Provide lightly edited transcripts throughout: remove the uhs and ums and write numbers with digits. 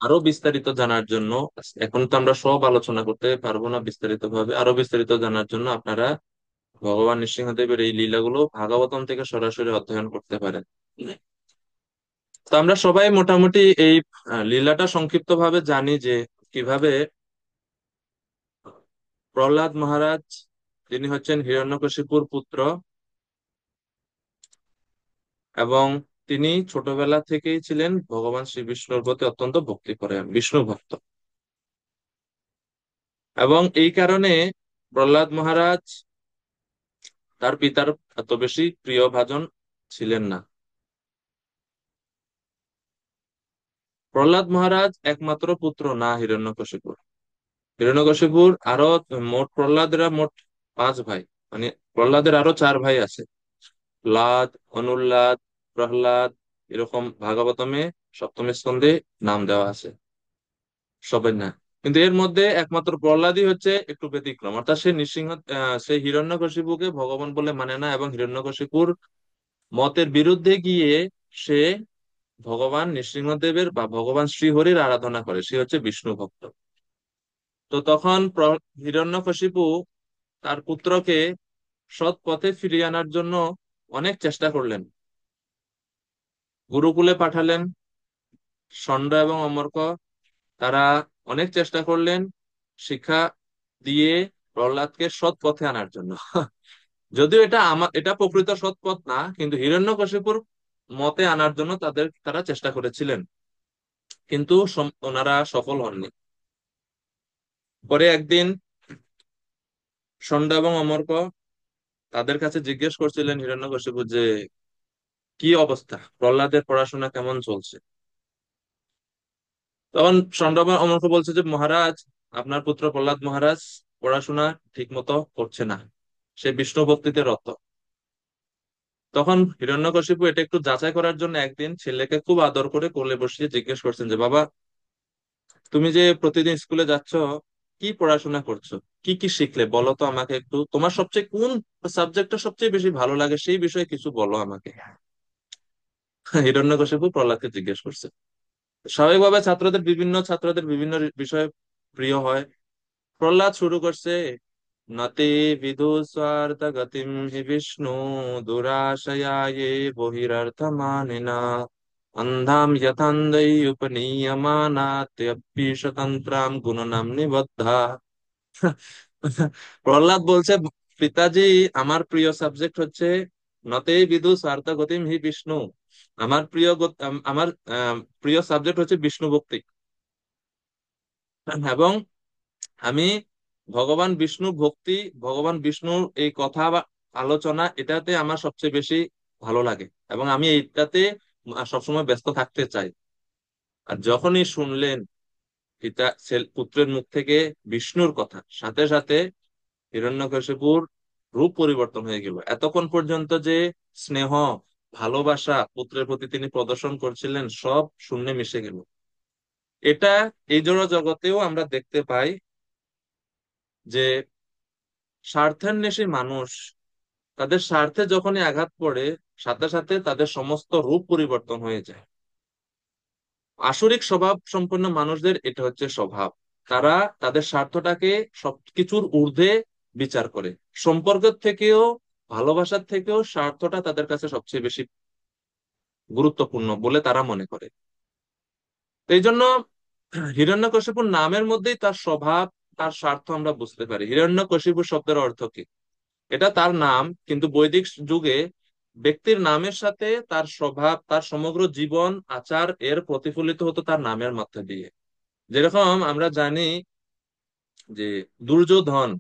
আরো বিস্তারিত জানার জন্য, এখন তো আমরা সব আলোচনা করতে পারবো না বিস্তারিত ভাবে, আরো বিস্তারিত জানার জন্য আপনারা ভগবান নৃসিংহদেবের এই লীলাগুলো ভাগবতম থেকে সরাসরি অধ্যয়ন করতে পারেন। তো আমরা সবাই মোটামুটি এই লীলাটা সংক্ষিপ্ত ভাবে জানি যে কিভাবে প্রহ্লাদ মহারাজ, তিনি হচ্ছেন হিরণ্যকশিপুর পুত্র, এবং তিনি ছোটবেলা থেকেই ছিলেন ভগবান শ্রী বিষ্ণুর প্রতি অত্যন্ত ভক্তি করেন, বিষ্ণু ভক্ত। এবং এই কারণে প্রহ্লাদ মহারাজ তার পিতার এত বেশি প্রিয় ভাজন ছিলেন না। প্রহ্লাদ মহারাজ একমাত্র পুত্র না হিরণ্যকশিপুর। হিরণ্যকশিপুর আরো মোট প্রহ্লাদের মোট 5 ভাই, মানে প্রহ্লাদের আরো 4 ভাই আছে। লাদ, অনুল্লাদ, প্রহ্লাদ, এরকম ভাগবতমে সপ্তম স্কন্ধে নাম দেওয়া আছে সবাই না। কিন্তু এর মধ্যে একমাত্র প্রহ্লাদই হচ্ছে একটু ব্যতিক্রম, অর্থাৎ সে নৃসিংহ, সে হিরণ্যকশিপুকে ভগবান বলে মানে না, এবং হিরণ্যকশিপুর মতের বিরুদ্ধে গিয়ে সে ভগবান নৃসিংহদেবের বা ভগবান শ্রীহরির আরাধনা করে, সে হচ্ছে বিষ্ণু ভক্ত। তো তখন হিরণ্যকশিপু তার পুত্রকে সৎ পথে ফিরিয়ে আনার জন্য অনেক চেষ্টা করলেন। গুরুকুলে পাঠালেন ষণ্ড এবং অমর্ক, তারা অনেক চেষ্টা করলেন শিক্ষা দিয়ে প্রহ্লাদকে সৎ পথে আনার জন্য। যদিও এটা প্রকৃত সৎ পথ না, কিন্তু হিরণ্যকশিপুর মতে আনার জন্য তারা চেষ্টা করেছিলেন, কিন্তু ওনারা সফল হননি। পরে একদিন ষণ্ড এবং অমর্ক তাদের কাছে জিজ্ঞেস করছিলেন হিরণ্যকশিপু যে কি অবস্থা, প্রহ্লাদের পড়াশোনা কেমন চলছে। তখন ষণ্ড এবং অমর্ক বলছে যে মহারাজ, আপনার পুত্র প্রহ্লাদ মহারাজ পড়াশোনা ঠিক মতো করছে না, সে বিষ্ণু ভক্তিতে রত। তখন হিরণ্যকশিপু এটা একটু যাচাই করার জন্য একদিন ছেলেকে খুব আদর করে কোলে বসিয়ে জিজ্ঞেস করছেন যে বাবা, তুমি যে প্রতিদিন স্কুলে যাচ্ছ, কি পড়াশোনা করছো, কি কি শিখলে বলো তো আমাকে একটু, তোমার সবচেয়ে কোন সাবজেক্টটা সবচেয়ে বেশি ভালো লাগে সেই বিষয়ে কিছু বলো আমাকে। হিরণ্যকশিপু প্রহ্লাদকে জিজ্ঞেস করছে। স্বাভাবিকভাবে ছাত্রদের বিভিন্ন বিষয় প্রিয় হয়। প্রহ্লাদ শুরু করছে, নতে বিদু স্বার্থ গতিম হি বিষ্ণু দুরাশয়া ये বহিরর্থ মানিনা অন্ধাম যথান্ধৈ উপনীয়মানাত্যপিশতন্ত্রাম গুণনাম নিবদ্ধা। প্রহ্লাদ বলছে, পিতাজি, আমার প্রিয় সাবজেক্ট হচ্ছে নতে বিদু স্বার্থ গতিম হি বিষ্ণু। আমার প্রিয় সাবজেক্ট হচ্ছে বিষ্ণু ভক্তি, এবং আমি ভগবান বিষ্ণু ভক্তি, ভগবান বিষ্ণুর এই কথা বা আলোচনা, এটাতে আমার সবচেয়ে বেশি ভালো লাগে, এবং আমি এইটাতে সবসময় ব্যস্ত থাকতে চাই। আর যখনই শুনলেন পুত্রের মুখ থেকে বিষ্ণুর কথা, সাথে সাথে হিরণ্যকশিপুর রূপ পরিবর্তন হয়ে গেল। এতক্ষণ পর্যন্ত যে স্নেহ, ভালোবাসা পুত্রের প্রতি তিনি প্রদর্শন করছিলেন, সব শূন্যে মিশে গেল। এটা এই জড় জগতেও আমরা দেখতে পাই যে স্বার্থান্বেষী মানুষ, তাদের স্বার্থে যখনই আঘাত পড়ে, সাথে সাথে তাদের সমস্ত রূপ পরিবর্তন হয়ে যায়। আসরিক স্বভাব সম্পন্ন মানুষদের এটা হচ্ছে স্বভাব। তারা তাদের স্বার্থটাকে সবকিছুর ঊর্ধ্বে বিচার করে। সম্পর্কের থেকেও, ভালোবাসার থেকেও স্বার্থটা তাদের কাছে সবচেয়ে বেশি গুরুত্বপূর্ণ বলে তারা মনে করে। তো এই জন্য হিরণ্যকশিপুর নামের মধ্যেই তার স্বভাব, তার স্বার্থ আমরা বুঝতে পারি। হিরণ্যকশিপু শব্দের অর্থ কি? এটা তার নাম, কিন্তু বৈদিক যুগে ব্যক্তির নামের সাথে তার স্বভাব, তার সমগ্র জীবন আচার এর প্রতিফলিত হতো তার নামের মধ্যে দিয়ে। যেরকম আমরা জানি যে দুর্যোধন,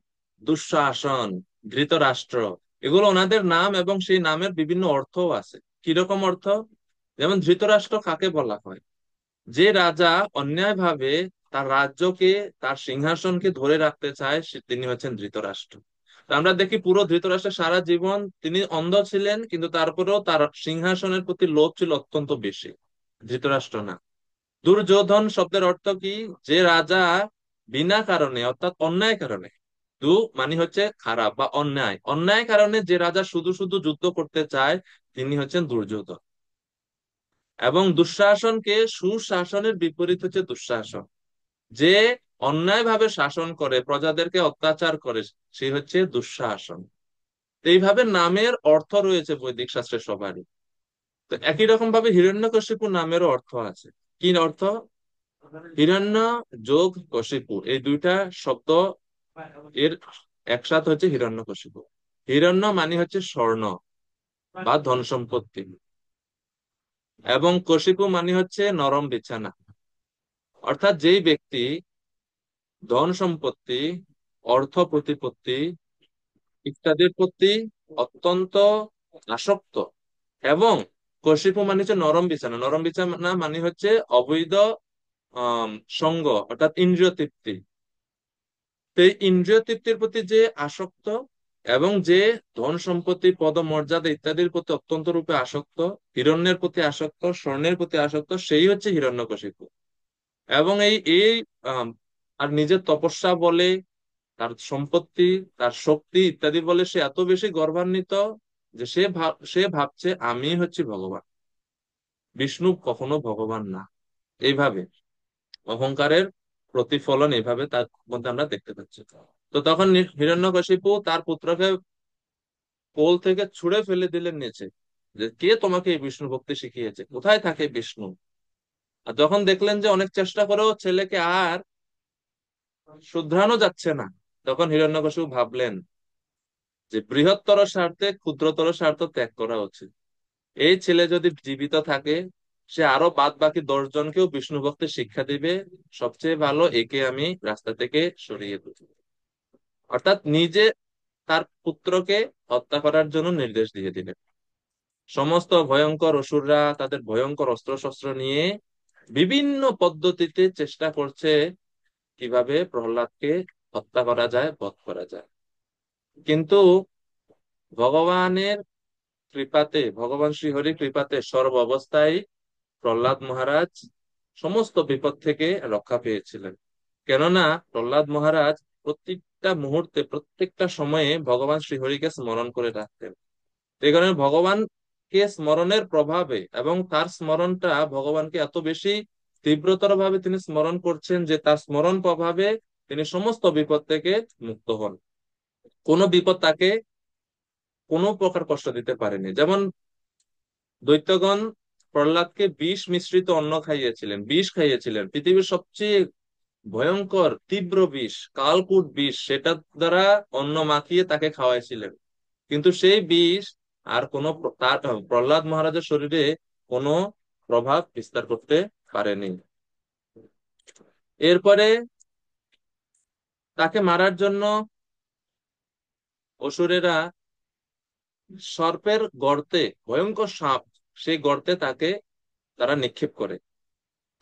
দুঃশাসন, ধৃতরাষ্ট্র, এগুলো ওনাদের নাম, এবং সেই নামের বিভিন্ন অর্থও আছে। কিরকম অর্থ? যেমন ধৃতরাষ্ট্র কাকে বলা হয়? যে রাজা অন্যায়ভাবে তার রাজ্যকে, তার সিংহাসনকে ধরে রাখতে চায়, তিনি হচ্ছেন ধৃতরাষ্ট্র। তো আমরা দেখি পুরো ধৃতরাষ্ট্রের সারা জীবন তিনি অন্ধ ছিলেন, কিন্তু তারপরেও তার সিংহাসনের প্রতি লোভ ছিল অত্যন্ত বেশি। ধৃতরাষ্ট্র না। দুর্যোধন শব্দের অর্থ কি? যে রাজা বিনা কারণে, অর্থাৎ অন্যায় কারণে, মানে হচ্ছে খারাপ বা অন্যায়, অন্যায় কারণে যে রাজা শুধু শুধু যুদ্ধ করতে চায়, তিনি হচ্ছেন দুর্যোধন। এবং দুঃশাসনকে, সুশাসনের বিপরীত হচ্ছে দুঃশাসন। যে অন্যায়ভাবে শাসন করে, প্রজাদেরকে অত্যাচার করে, সে হচ্ছে দুঃশাসন। তো এইভাবে নামের অর্থ রয়েছে বৈদিক শাস্ত্রে সবারই। তো একই রকম ভাবে হিরণ্যকশিপু নামেরও অর্থ আছে। কি অর্থ? হিরণ্য যোগ কশিপু, এই দুইটা শব্দ এর একসাথে হচ্ছে হিরণ্যকশিপু। হিরণ্য মানে হচ্ছে স্বর্ণ বা ধন সম্পত্তি, এবং কশিপু মানে হচ্ছে নরম বিছানা। অর্থাৎ যেই ব্যক্তি ধন সম্পত্তি, অর্থ প্রতিপত্তি ইত্যাদির প্রতি অত্যন্ত আসক্ত, এবং কশিপু মানে হচ্ছে নরম বিছানা। নরম বিছানা মানে হচ্ছে অবৈধ আহ সঙ্গ, অর্থাৎ ইন্দ্রিয় তৃপ্তি। তো এই ইন্দ্রিয় তৃপ্তির প্রতি যে আসক্ত, এবং যে ধন সম্পত্তি পদমর্যাদা ইত্যাদির প্রতি অত্যন্ত রূপে আসক্ত, হিরণ্যের প্রতি আসক্ত, স্বর্ণের প্রতি আসক্ত, সেই হচ্ছে হিরণ্যকশিপু। এবং এই এই আম, আর নিজের তপস্যা বলে, তার সম্পত্তি, তার শক্তি ইত্যাদি বলে সে এত বেশি গর্বান্বিত যে সে ভাবছে আমি হচ্ছি ভগবান, বিষ্ণু কখনো ভগবান না। এইভাবে অহংকারের প্রতিফলন এইভাবে তার মধ্যে আমরা দেখতে পাচ্ছি। তো তখন হিরণ্যকশিপু তার পুত্রকে কোল থেকে ছুঁড়ে ফেলে দিলেন নিচে, যে কে তোমাকে এই বিষ্ণু ভক্তি শিখিয়েছে, কোথায় থাকে বিষ্ণু? আর যখন দেখলেন যে অনেক চেষ্টা করেও ছেলেকে আর শুধরানো যাচ্ছে না, তখন হিরণ্যকশিপু ভাবলেন যে বৃহত্তর স্বার্থে ক্ষুদ্রতর স্বার্থ ত্যাগ করা উচিত। এই ছেলে যদি জীবিত থাকে, সে আরো বাদ বাকি 10 জনকেও বিষ্ণু ভক্তের শিক্ষা দিবে, সবচেয়ে ভালো একে আমি রাস্তা থেকে সরিয়ে দেব। অর্থাৎ নিজে তার পুত্রকে হত্যা করার জন্য নির্দেশ দিয়ে দিলেন। সমস্ত ভয়ঙ্কর অসুররা তাদের ভয়ঙ্কর অস্ত্রশস্ত্র নিয়ে বিভিন্ন পদ্ধতিতে চেষ্টা করছে কিভাবে প্রহ্লাদকে হত্যা করা যায়, বধ করা যায়। কিন্তু ভগবানের কৃপাতে, ভগবান শ্রীহরির কৃপাতে সর্ব অবস্থায় প্রহ্লাদ মহারাজ সমস্ত বিপদ থেকে রক্ষা পেয়েছিলেন। কেননা প্রহ্লাদ মহারাজ প্রত্যেকটা মুহূর্তে, প্রত্যেকটা সময়ে ভগবান শ্রীহরিকে স্মরণ করে রাখতেন। এই কারণে ভগবানকে স্মরণের প্রভাবে, এবং তার স্মরণটা ভগবানকে এত বেশি তীব্রতর ভাবে তিনি স্মরণ করছেন যে তার স্মরণ প্রভাবে তিনি সমস্ত বিপদ থেকে মুক্ত হন। কোনো বিপদ তাকে কোনো প্রকার কষ্ট দিতে পারেনি। যেমন দৈত্যগণ প্রহ্লাদকে বিষ মিশ্রিত অন্ন খাইয়েছিলেন, বিষ খাইয়েছিলেন, পৃথিবীর সবচেয়ে ভয়ঙ্কর তীব্র বিষ, কালকূট বিষ, সেটা দ্বারা অন্ন মাখিয়ে তাকে খাওয়াইছিলেন। কিন্তু সেই বিষ আর কোনো তার প্রহ্লাদ মহারাজের শরীরে কোনো প্রভাব বিস্তার করতে পারেনি। এরপরে তাকে মারার জন্য অসুরেরা সর্পের গর্তে, ভয়ঙ্কর সাপ, সেই গর্তে তাকে তারা নিক্ষেপ করে।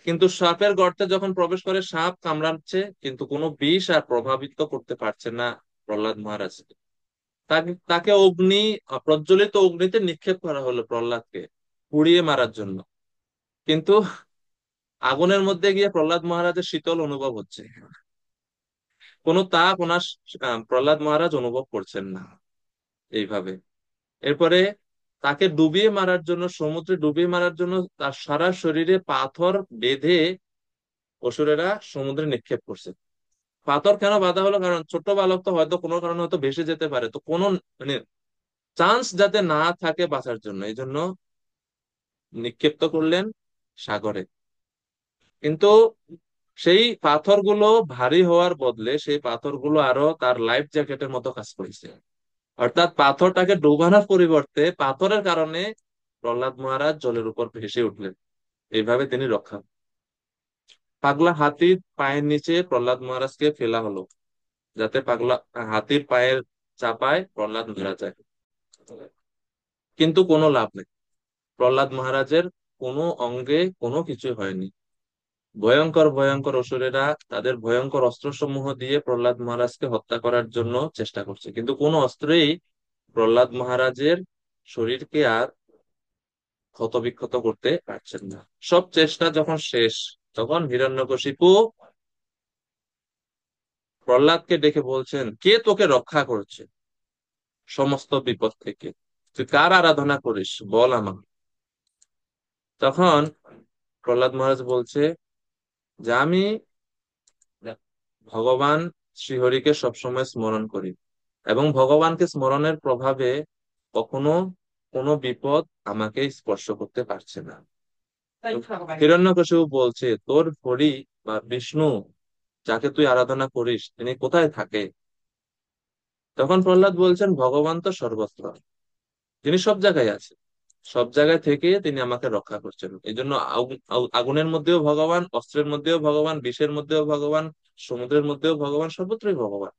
কিন্তু সাপের গর্তে যখন প্রবেশ করে, সাপ কামড়াচ্ছে, কিন্তু কোনো বিষ আর প্রভাবিত করতে পারছে না প্রহ্লাদ মহারাজ। তাকে তাকে প্রজ্বলিত অগ্নিতে নিক্ষেপ করা হলো প্রহ্লাদকে পুড়িয়ে মারার জন্য। কিন্তু আগুনের মধ্যে গিয়ে প্রহ্লাদ মহারাজের শীতল অনুভব হচ্ছে, কোনো তাপ ওনার প্রহ্লাদ মহারাজ অনুভব করছেন না। এইভাবে এরপরে তাকে ডুবিয়ে মারার জন্য, সমুদ্রে ডুবিয়ে মারার জন্য তার সারা শরীরে পাথর বেঁধে অসুরেরা সমুদ্রে নিক্ষেপ করছে। পাথর কেন বাঁধা হলো? কারণ ছোট বালক তো হয়তো কোনো কারণে হয়তো ভেসে যেতে পারে, তো কোনো মানে চান্স যাতে না থাকে বাঁচার জন্য, এই জন্য নিক্ষিপ্ত করলেন সাগরে। কিন্তু সেই পাথরগুলো ভারী হওয়ার বদলে সেই পাথরগুলো আরো তার লাইফ জ্যাকেটের মতো কাজ করেছে। অর্থাৎ পাথরটাকে ডুবানোর পরিবর্তে পাথরের কারণে প্রহ্লাদ মহারাজ জলের উপর ভেসে উঠলেন। এইভাবে তিনি রক্ষা। পাগলা হাতির পায়ের নিচে প্রহ্লাদ মহারাজকে ফেলা হলো, যাতে পাগলা হাতির পায়ের চাপায় প্রহ্লাদ মারা যায়। কিন্তু কোনো লাভ নেই, প্রহ্লাদ মহারাজের কোনো অঙ্গে কোনো কিছু হয়নি। ভয়ঙ্কর ভয়ঙ্কর অসুরেরা তাদের ভয়ঙ্কর অস্ত্রসমূহ দিয়ে প্রহ্লাদ মহারাজকে হত্যা করার জন্য চেষ্টা করছে, কিন্তু কোনো অস্ত্রেই প্রহ্লাদ মহারাজের শরীরকে আর ক্ষতবিক্ষত করতে পারছেন না। সব চেষ্টা যখন শেষ, তখন হিরণ্যকশিপু প্রহ্লাদকে ডেকে বলছেন, কে তোকে রক্ষা করছে সমস্ত বিপদ থেকে? তুই কার আরাধনা করিস বল আমাকে। তখন প্রহ্লাদ মহারাজ বলছে যে আমি ভগবান শ্রীহরিকে সবসময় স্মরণ করি, এবং ভগবানকে স্মরণের প্রভাবে কখনো কোনো বিপদ আমাকে স্পর্শ করতে পারছে না। হিরণ্যকশিপু বলছে, তোর হরি বা বিষ্ণু যাকে তুই আরাধনা করিস তিনি কোথায় থাকে? তখন প্রহ্লাদ বলছেন, ভগবান তো সর্বত্র, তিনি সব জায়গায় আছে, সব জায়গায় থেকে তিনি আমাকে রক্ষা করছেন। এই জন্য আগুনের মধ্যেও ভগবান, অস্ত্রের মধ্যেও ভগবান, বিষের মধ্যেও ভগবান, সমুদ্রের মধ্যেও ভগবান, সর্বত্রই ভগবান।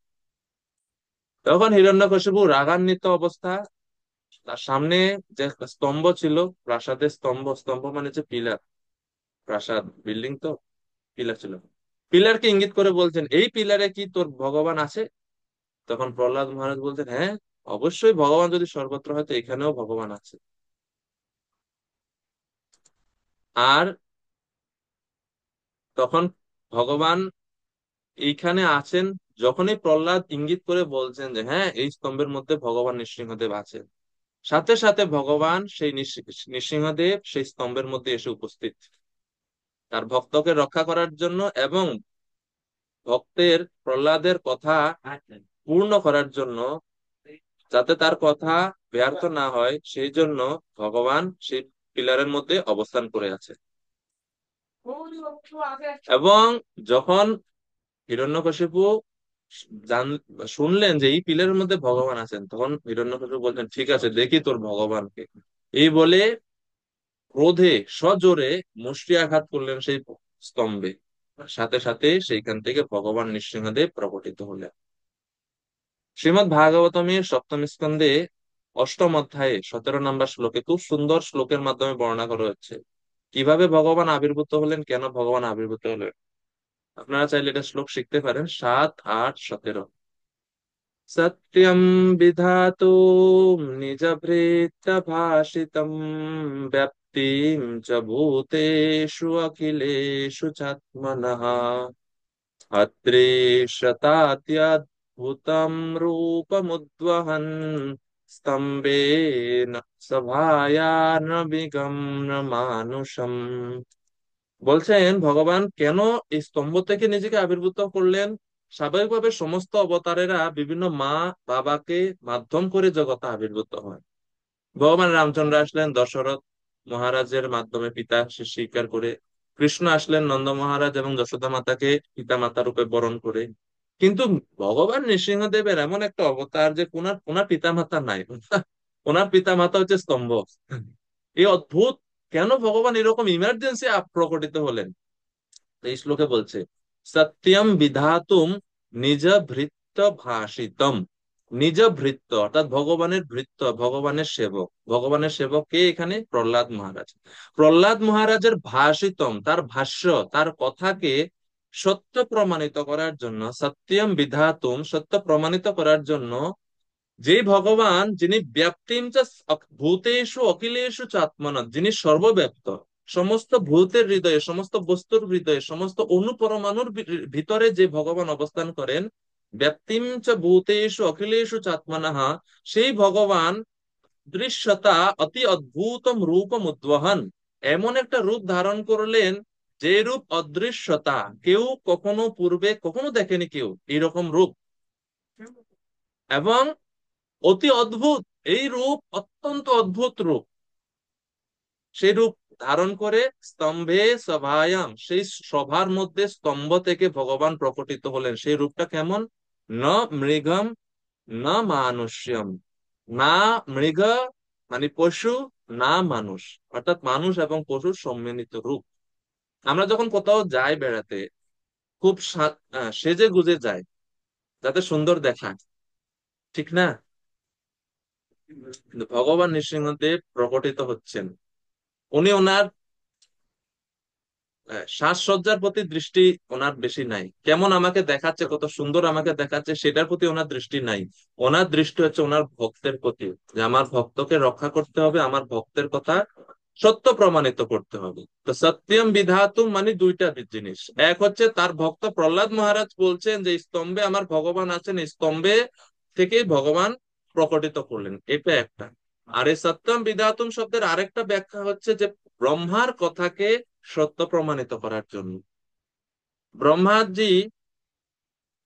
তখন হিরণ্যকশিপু রাগান্বিত অবস্থা, তার সামনে যে স্তম্ভ ছিল, প্রাসাদের স্তম্ভ, স্তম্ভ মানে যে পিলার, প্রাসাদ বিল্ডিং তো পিলার ছিল, পিলারকে ইঙ্গিত করে বলছেন, এই পিলারে কি তোর ভগবান আছে? তখন প্রহ্লাদ মহারাজ বলছেন, হ্যাঁ, অবশ্যই ভগবান যদি সর্বত্র হয় তো এখানেও ভগবান আছে। আর তখন ভগবান এইখানে আছেন, যখনই প্রহ্লাদ ইঙ্গিত করে বলছেন যে হ্যাঁ এই স্তম্ভের মধ্যে ভগবান নৃসিংহদেব আছেন, সাথে সাথে ভগবান সেই নৃসিংহদেব সেই স্তম্ভের মধ্যে এসে উপস্থিত, তার ভক্তকে রক্ষা করার জন্য এবং ভক্তের প্রহ্লাদের কথা পূর্ণ করার জন্য, যাতে তার কথা ব্যর্থ না হয় সেই জন্য ভগবান সেই পিলারের মধ্যে অবস্থান করে আছে। এবং যখন হিরণ্যকশিপু জান শুনলেন যে এই পিলারের মধ্যে ভগবান আছেন, তখন হিরণ্যকশিপু বললেন, ঠিক আছে, দেখি তোর ভগবানকে। এই বলে ক্রোধে সজোরে মুষ্টি আঘাত করলেন সেই স্তম্ভে, সাথে সাথে সেইখান থেকে ভগবান নৃসিংহদেব প্রকটিত হলেন। শ্রীমদ্ ভাগবতমের সপ্তম স্কন্ধে অষ্টম অধ্যায়ে 17 নম্বর শ্লোকে খুব সুন্দর শ্লোকের মাধ্যমে বর্ণনা করা হচ্ছে কিভাবে ভগবান আবির্ভূত হলেন, কেন ভগবান আবির্ভূত হলেন। আপনারা চাইলে এটা শ্লোক শিখতে পারেন, 7, 8, 17। সত্যম বিধাতুম নিজ ভৃত্য ভাষিতম ব্যাপ্তিম চ ভূতেষু অখিলেষু চাত্মনঃ अत्रेशतात्यद्भुतं रूपमुद्वहन् स्तम्भेन सभायानभिगम्य मानुषम्। বলছেন ভগবান কেন এই স্তম্ভ থেকে নিজেকে আবির্ভূত করলেন। স্বাভাবিকভাবে সমস্ত অবতারেরা বিভিন্ন মা বাবাকে মাধ্যম করে জগতে আবির্ভূত হয়। ভগবান রামচন্দ্র আসলেন দশরথ মহারাজের মাধ্যমে পিতা স্বীকার করে, কৃষ্ণ আসলেন নন্দ মহারাজ এবং যশোদা মাতাকে পিতা মাতা রূপে বরণ করে। কিন্তু ভগবান নৃসিংহদেবের এমন একটা অবতার যে ওনার ওনার পিতা মাতা নাই, ওনার পিতা মাতা হচ্ছে স্তম্ভ। এই অদ্ভুত, কেন ভগবান এরকম ইমার্জেন্সি প্রকটিত হলেন? তো এই শ্লোকে বলছে, সত্যম বিধাতুম নিজ ভৃত্য ভাষিতম। নিজ ভৃত্য অর্থাৎ ভগবানের ভৃত্য, ভগবানের সেবক, ভগবানের সেবক কে এখানে? প্রহ্লাদ মহারাজ। প্রহ্লাদ মহারাজের ভাষিতম, তার ভাষ্য, তার কথাকে সত্য প্রমাণিত করার জন্য, সত্যম বিধাতুম সত্য প্রমাণিত করার জন্য, যে ভগবান যিনি ব্যাপ্তিম চ ভূতেষু অখিলেষু চাত্মন, যিনি সর্বব্যাপ্ত, সমস্ত ভূতের হৃদয়ে, সমস্ত বস্তুর হৃদয়ে, সমস্ত অনুপরমাণুর ভিতরে যে ভগবান অবস্থান করেন, ব্যাপ্তিম চ ভূতেষু অখিলেষু চাত্মনঃ, সেই ভগবান দৃশ্যতা অতি অদ্ভুতম রূপম উদ্বহন, এমন একটা রূপ ধারণ করলেন যে রূপ অদৃশ্যতা, কেউ কখনো পূর্বে কখনো দেখেনি কেউ এরকম রূপ। এবং অতি অদ্ভুত, এই রূপ অত্যন্ত অদ্ভুত রূপ। সেই রূপ ধারণ করে স্তম্ভে সভায়াম, সেই সভার মধ্যে স্তম্ভ থেকে ভগবান প্রকটিত হলেন। সেই রূপটা কেমন? ন মৃগম না মানুষ্যম, না মৃগ মানে পশু, না মানুষ, অর্থাৎ মানুষ এবং পশুর সম্মিলিত রূপ। আমরা যখন কোথাও যাই বেড়াতে, খুব সেজে গুজে যাই যাতে সুন্দর দেখায়, ঠিক না? কিন্তু ভগবান নৃসিংহদেব প্রকটিত হচ্ছেন, উনি ওনার সাজসজ্জার প্রতি দৃষ্টি ওনার বেশি নাই, কেমন আমাকে দেখাচ্ছে, কত সুন্দর আমাকে দেখাচ্ছে সেটার প্রতি ওনার দৃষ্টি নাই। ওনার দৃষ্টি হচ্ছে ওনার ভক্তের প্রতি, যে আমার ভক্তকে রক্ষা করতে হবে, আমার ভক্তের কথা সত্য প্রমাণিত করতে হবে। তো সত্যম বিধাতুম মানে দুইটা জিনিস। এক হচ্ছে তার ভক্ত প্রহ্লাদ মহারাজ বলছেন যে স্তম্ভে আমার ভগবান আছেন, এই স্তম্ভে থেকেই ভগবান প্রকটিত করলেন, এটা একটা। আর এই সত্যম বিধাতুম শব্দের আরেকটা ব্যাখ্যা হচ্ছে যে ব্রহ্মার কথাকে সত্য প্রমাণিত করার জন্য। ব্রহ্মাজি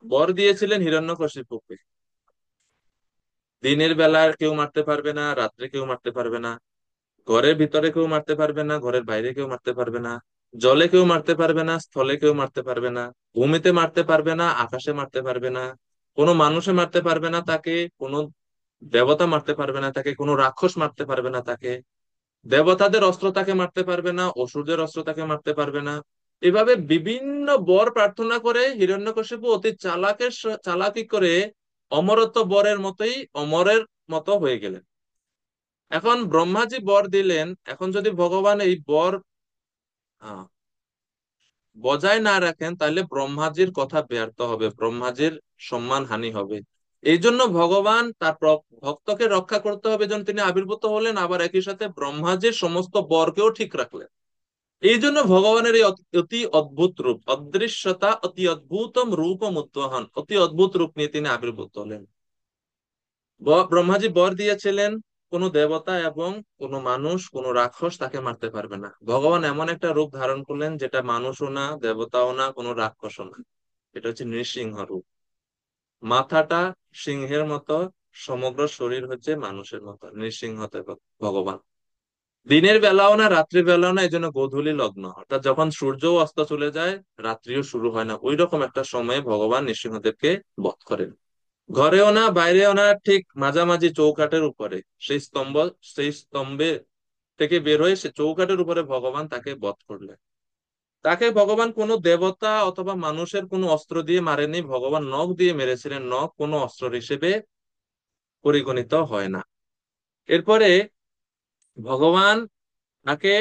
বর দিয়েছিলেন হিরণ্যকশিপুকে, দিনের বেলা কেউ মারতে পারবে না, রাত্রে কেউ মারতে পারবে না, ঘরের ভিতরে কেউ মারতে পারবে না, ঘরের বাইরে কেউ মারতে পারবে না, জলে কেউ মারতে পারবে না, স্থলে কেউ মারতে পারবে না, ভূমিতে মারতে পারবে না, আকাশে মারতে পারবে না, কোনো মানুষে মারতে পারবে না তাকে, কোনো দেবতা মারতে পারবে না তাকে, কোনো রাক্ষস মারতে পারবে না তাকে, দেবতাদের অস্ত্র তাকে মারতে পারবে না, অসুরদের অস্ত্র তাকে মারতে পারবে না। এভাবে বিভিন্ন বর প্রার্থনা করে হিরণ্যকশিপু অতি চালাকি করে অমরত্ব বরের মতোই অমরের মতো হয়ে গেলেন। এখন ব্রহ্মাজি বর দিলেন, এখন যদি ভগবান এই বর আহ, বজায় না রাখেন তাহলে ব্রহ্মাজির কথা ব্যর্থ হবে, ব্রহ্মাজির সম্মান হানি হবে। এই জন্য ভগবান তার ভক্তকে রক্ষা করতে হবে, যেন তিনি আবির্ভূত হলেন, আবার একই সাথে ব্রহ্মাজির সমস্ত বরকেও ঠিক রাখলেন। এই জন্য ভগবানের এই অতি অদ্ভুত রূপ, অদৃশ্যতা, অতি অদ্ভুতম রূপম উদ্বহন, অতি অদ্ভুত রূপ নিয়ে তিনি আবির্ভূত হলেন। ব্রহ্মাজি বর দিয়েছিলেন কোন দেবতা এবং কোন মানুষ, কোন রাক্ষস তাকে মারতে পারবে না। ভগবান এমন একটা রূপ ধারণ করলেন যেটা মানুষও না, দেবতাও না, কোনো রাক্ষসও না। এটা হচ্ছে নৃসিংহ রূপ। মাথাটা সিংহের মতো, সমগ্র শরীর হচ্ছে মানুষের মতো, নৃসিংহ ভগবান। দিনের বেলাও না, রাত্রির বেলাও না, এই জন্য গোধূলি লগ্ন, অর্থাৎ যখন সূর্য অস্ত চলে যায়, রাত্রিও শুরু হয় না, ওই রকম একটা সময়ে ভগবান নৃসিংহদেবকে বধ করেন। ঘরেও না, বাইরেও না, ঠিক মাঝামাঝি চৌকাঠের উপরে, সেই স্তম্ভ, সেই স্তম্ভে থেকে বের হয়ে সে চৌকাঠের উপরে ভগবান তাকে বধ করলেন। তাকে ভগবান কোনো দেবতা অথবা মানুষের কোনো অস্ত্র দিয়ে মারেনি, ভগবান নখ দিয়ে মেরেছিলেন। নখ কোনো অস্ত্র হিসেবে পরিগণিত হয় না। এরপরে ভগবান তাকে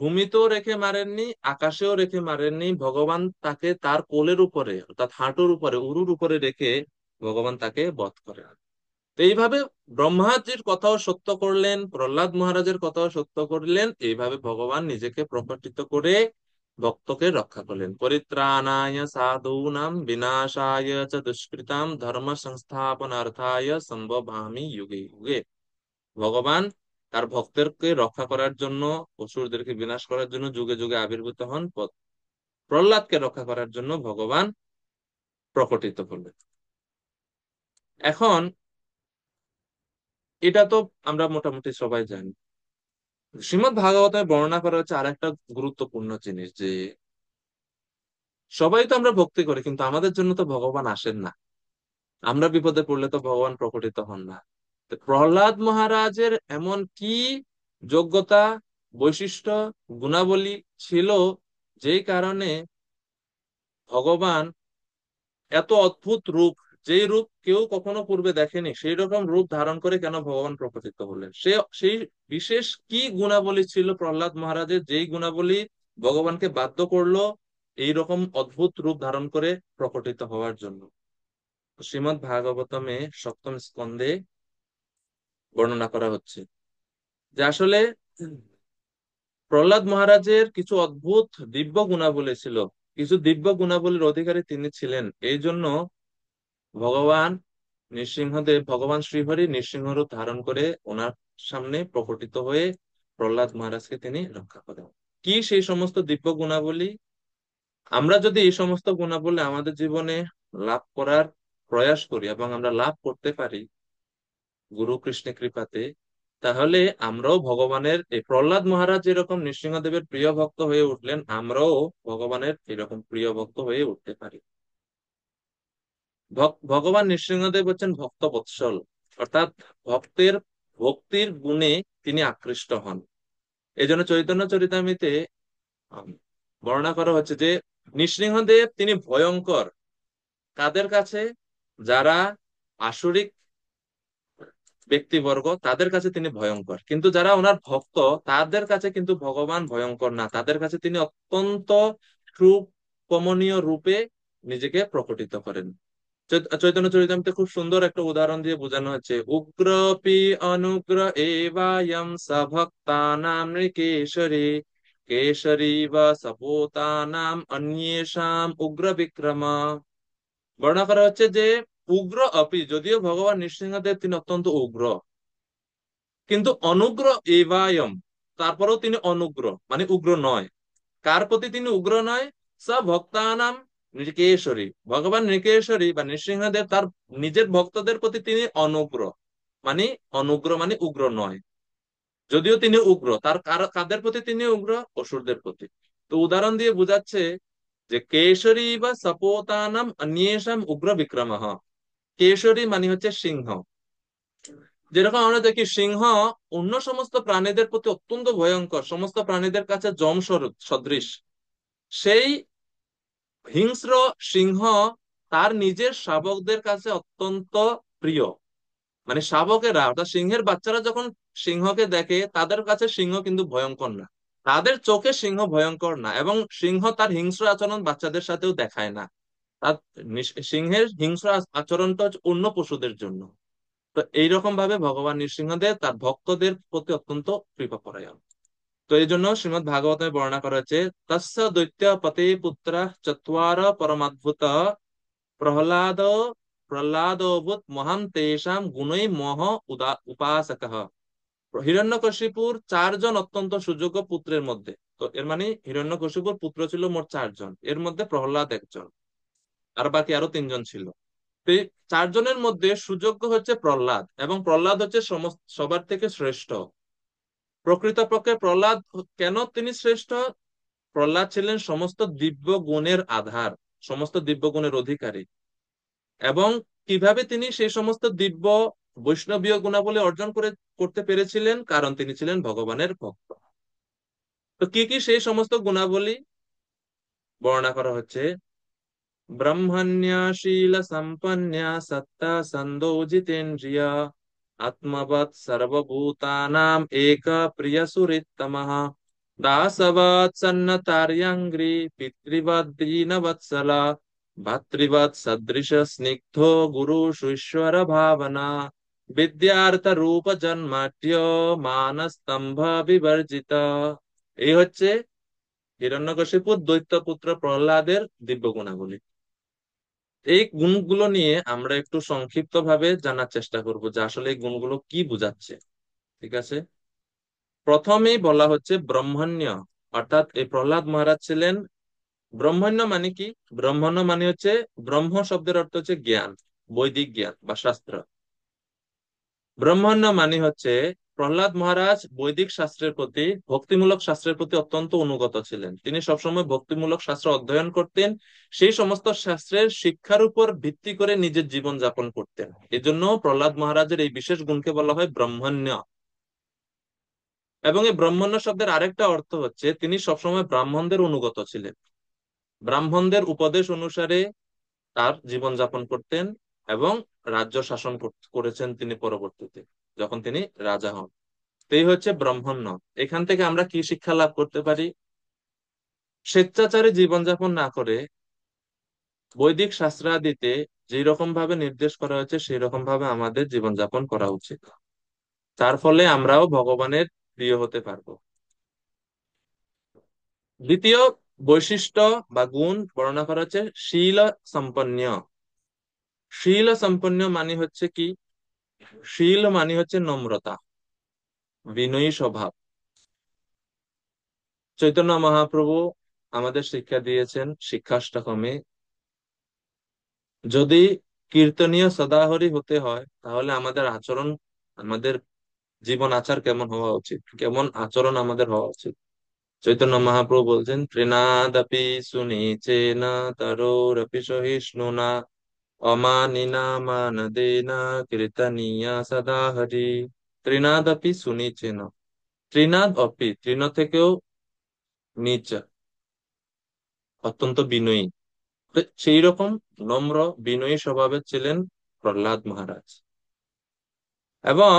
ভূমিতেও রেখে মারেননি, আকাশেও রেখে মারেননি, ভগবান তাকে তার কোলের উপরে, অর্থাৎ হাঁটুর উপরে, উরুর উপরে রেখে ভগবান তাকে বধ করেন। তো এইভাবে ব্রহ্মাজির কথাও সত্য করলেন, প্রহ্লাদ মহারাজের কথাও সত্য করলেন, এইভাবে ভগবান নিজেকে প্রকটিত করে ভক্তকে রক্ষা করলেন। পরিত্রাণায় সাধূনাম বিনাশায় চ দুষ্কৃতাম ধর্ম সংস্থাপনার্থায় সম্ভবামি যুগে যুগে। ভগবান তার ভক্তদেরকে রক্ষা করার জন্য, অসুরদেরকে বিনাশ করার জন্য যুগে যুগে আবির্ভূত হন। প্রহ্লাদকে রক্ষা করার জন্য ভগবান প্রকটিত করলেন। এখন এটা তো আমরা মোটামুটি সবাই জানি। শ্রীমদ্ ভাগবতে বর্ণনা করা হচ্ছে আরেকটা গুরুত্বপূর্ণ জিনিস, যে সবাই তো আমরা ভক্তি করি, কিন্তু আমাদের জন্য তো ভগবান আসেন না। আমরা বিপদে পড়লে তো ভগবান প্রকটিত হন না। তো প্রহ্লাদ মহারাজের এমন কি যোগ্যতা, বৈশিষ্ট্য, গুণাবলী ছিল, যেই কারণে ভগবান এত অদ্ভুত রূপ, যেই রূপ কেউ কখনো পূর্বে দেখেনি, সেই রকম রূপ ধারণ করে কেন ভগবান প্রকটিত হলেন? সেই বিশেষ কি গুণাবলী ছিল প্রহ্লাদ মহারাজের, যেই গুণাবলী ভগবানকে বাধ্য করলো এই রকম অদ্ভুত রূপ ধারণ করে প্রকটিত হওয়ার জন্য? শ্রীমদ্ ভাগবতমে সপ্তম স্কন্ধে বর্ণনা করা হচ্ছে যে আসলে প্রহ্লাদ মহারাজের কিছু অদ্ভুত দিব্য গুণাবলী ছিল, কিছু দিব্য গুণাবলীর অধিকারী তিনি ছিলেন। এই জন্য ভগবান নৃসিংহদেব, ভগবান শ্রীহরি নৃসিংহরূপ ধারণ করে ওনার সামনে প্রকটিত হয়ে প্রহ্লাদ মহারাজকে তিনি রক্ষা করেন। কি সেই সমস্ত দিব্য গুণাবলী? আমরা যদি এই সমস্ত গুণাবলী আমাদের জীবনে লাভ করার প্রয়াস করি এবং আমরা লাভ করতে পারি গুরু কৃষ্ণের কৃপাতে, তাহলে আমরাও ভগবানের, এই প্রহ্লাদ মহারাজ যেরকম নৃসিংহদেবের প্রিয় ভক্ত হয়ে উঠলেন, আমরাও ভগবানের এরকম প্রিয় ভক্ত হয়ে উঠতে পারি। ভগবান নৃসিংহদেব হচ্ছেন ভক্ত বৎসল, অর্থাৎ ভক্তের ভক্তির গুণে তিনি আকৃষ্ট হন। এই জন্য চৈতন্য চরিতামৃতে আম, বর্ণনা করা হচ্ছে যে নৃসিংহদেব তিনি ভয়ঙ্কর কাদের কাছে? যারা আসুরিক ব্যক্তিবর্গ, তাদের কাছে তিনি ভয়ঙ্কর, কিন্তু যারা ওনার ভক্ত তাদের কাছে কিন্তু ভগবান ভয়ঙ্কর না, তাদের কাছে তিনি অত্যন্ত সুকমনীয় রূপে নিজেকে প্রকটিত করেন। চৈতন্য চরিতামৃতে খুব সুন্দর একটা উদাহরণ দিয়ে বোঝানো হচ্ছে, উগ্রপি অনুগ্র এবায়ম সভক্তানাম নৃকেশরী কেশরী বা সপোতানাম অন্যেষাম উগ্র বিক্রম। বর্ণনা করা হচ্ছে যে উগ্র অপি, যদিও ভগবান নৃসিংহদেব তিনি অত্যন্ত উগ্র, কিন্তু অনুগ্র এবায়ম, তারপরেও তিনি অনুগ্র মানে উগ্র নয়। কার প্রতি তিনি উগ্র নয়? স ভক্তানাম নৃকেশ্বরী, ভগবান নৃকেশ্বরী বা নৃসিংহদেব তার নিজের ভক্তদের প্রতি তিনি অনুগ্র, মানে অনুগ্র মানে উগ্র নয়। যদিও তিনি উগ্র, কাদের প্রতি তিনি উগ্র? অসুরদের প্রতি। তো উদাহরণ দিয়ে বুঝাচ্ছে যে কেশরী বা সপোতানাম অন্যেষাম উগ্র বিক্রমঃ। কেশরী মানে হচ্ছে সিংহ। যেরকম আমরা দেখি সিংহ অন্য সমস্ত প্রাণীদের প্রতি অত্যন্ত ভয়ঙ্কর, সমস্ত প্রাণীদের কাছে যম সদৃশ। সেই হিংস্র সিংহ তার নিজের শাবকদের কাছে অত্যন্ত প্রিয়। মানে শাবকেরা অর্থাৎ সিংহের বাচ্চারা যখন সিংহকে দেখে তাদের কাছে সিংহ কিন্তু ভয়ঙ্কর না, তাদের চোখে সিংহ ভয়ঙ্কর না, এবং সিংহ তার হিংস্র আচরণ বাচ্চাদের সাথেও দেখায় না। তার সিংহের হিংস্র আচরণটা হচ্ছে অন্য পশুদের জন্য। তো এইরকম ভাবে ভগবান নৃসিংহদেব তার ভক্তদের প্রতি অত্যন্ত কৃপাপরায়ণ। তো এই জন্য শ্রীমদ ভাগবতে বর্ণনা করা হয়েছে, তস্য দৈত্য পতে পুত্র চত্বার পরমাদ্ভুত প্রহ্লাদ প্রহ্লাদোবুত মহাম তেষাম গুণৈ মোহ উপাসকঃ। হিরণ্যকশিপুর চারজন অত্যন্ত সুযোগ্য পুত্রের মধ্যে, তো এর মানে হিরণ্যকশিপুর পুত্র ছিল মোট চারজন, এর মধ্যে প্রহ্লাদ একজন, আর বাকি আরো তিনজন ছিল। তো এই চারজনের মধ্যে সুযোগ্য হচ্ছে প্রহ্লাদ, এবং প্রহ্লাদ হচ্ছে সমস্ত সবার থেকে শ্রেষ্ঠ। প্রকৃতপক্ষে প্রহ্লাদ কেন তিনি শ্রেষ্ঠ? প্রহ্লাদ ছিলেন সমস্ত দিব্য গুণের আধার, সমস্ত দিব্য গুণের অধিকারী। এবং কিভাবে তিনি সেই সমস্ত দিব্য বৈষ্ণবীয় গুণাবলী অর্জন করতে পেরেছিলেন? কারণ তিনি ছিলেন ভগবানের ভক্ত। তো কি কি সেই সমস্ত গুণাবলী বর্ণনা করা হচ্ছে? ব্রহ্মণ্য শীল সম্পন্ন সত্তা সন্দো জিতেন্দ্রিয় আত্মবৎ সর্বভূতানাম এক প্রিয় সুরিত্তমঃ দাসবৎ সন্নতার্যঙ্ঘ্রি পিতৃবৎ দীনবৎসলা ভাতৃবৎ সদৃশ স্নিগ্ধো গুরু সুশ্বর ভাবনা বিদ্যার্থ রূপ জন্মাঢ্য মানস্তম্ভ বিবর্জিত। এই হচ্ছে হিরণ্যকশিপুর দৈত্যপুত্র প্রহ্লাদের দিব্য গুণাবলী। এই গুণগুলো নিয়ে আমরা একটু সংক্ষিপ্ত ভাবে জানার চেষ্টা করব যে আসলে এই গুণগুলো কি বোঝাচ্ছে। ঠিক আছে, প্রথমেই বলা হচ্ছে ব্রহ্মণ্য, অর্থাৎ এই প্রহ্লাদ মহারাজ ছিলেন ব্রহ্মণ্য। মানে কি? ব্রহ্মণ্য মানে হচ্ছে, ব্রহ্ম শব্দের অর্থ হচ্ছে জ্ঞান, বৈদিক জ্ঞান বা শাস্ত্র। ব্রহ্মণ্য মানে হচ্ছে প্রহ্লাদ মহারাজ বৈদিক শাস্ত্রের প্রতি, ভক্তিমূলক শাস্ত্রের প্রতি অত্যন্ত অনুগত ছিলেন। তিনি সবসময় ভক্তিমূলক শাস্ত্র অধ্যয়ন করতেন, সেই সমস্ত শাস্ত্রের শিক্ষার উপর ভিত্তি করে নিজের জীবন যাপন করতেন। এই জন্য প্রহ্লাদ মহারাজের এই বিশেষ গুণকে বলা হয় ব্রহ্মণ্য। এবং এই ব্রাহ্মণ্য শব্দের আরেকটা অর্থ হচ্ছে তিনি সবসময় ব্রাহ্মণদের অনুগত ছিলেন, ব্রাহ্মণদের উপদেশ অনুসারে তার জীবন যাপন করতেন, এবং রাজ্য শাসন করেছেন তিনি পরবর্তীতে যখন তিনি রাজা হন। তো এই হচ্ছে ব্রাহ্মণ্য। এখান থেকে আমরা কি শিক্ষা লাভ করতে পারি? স্বেচ্ছাচারী জীবনযাপন না করে বৈদিক শাস্ত্রাদিতে যেই রকম ভাবে নির্দেশ করা হয়েছে সেই রকম ভাবে আমাদের জীবনযাপন করা উচিত। তার ফলে আমরাও ভগবানের প্রিয় হতে পারবো। দ্বিতীয় বৈশিষ্ট্য বা গুণ বর্ণনা করা হচ্ছে শীল সম্পন্ন। শীল সম্পন্ন মানে হচ্ছে কি? শীল মানে হচ্ছে নম্রতা, বিনয়ী স্বভাব। চৈতন্য মহাপ্রভু আমাদের শিক্ষা দিয়েছেন শিক্ষাষ্টকমে, যদি কীর্তনীয় সদাহরি হতে হয় তাহলে আমাদের আচরণ, আমাদের জীবন আচার কেমন হওয়া উচিত, কেমন আচরণ আমাদের হওয়া উচিত। চৈতন্য মহাপ্রভু বলছেন, তৃণাদপি সুনিচেন তরোরপি সহিষ্ণুনা অমানিনা মানদেনা কীর্তনীয়া সদা হরি। তৃণাদপি সুনিচেন, তৃণাদ অপি তৃণ থেকেও নিচ, অত্যন্ত বিনয়ী। তো সেই রকম নম্র বিনয়ী স্বভাবের ছিলেন প্রহ্লাদ মহারাজ। এবং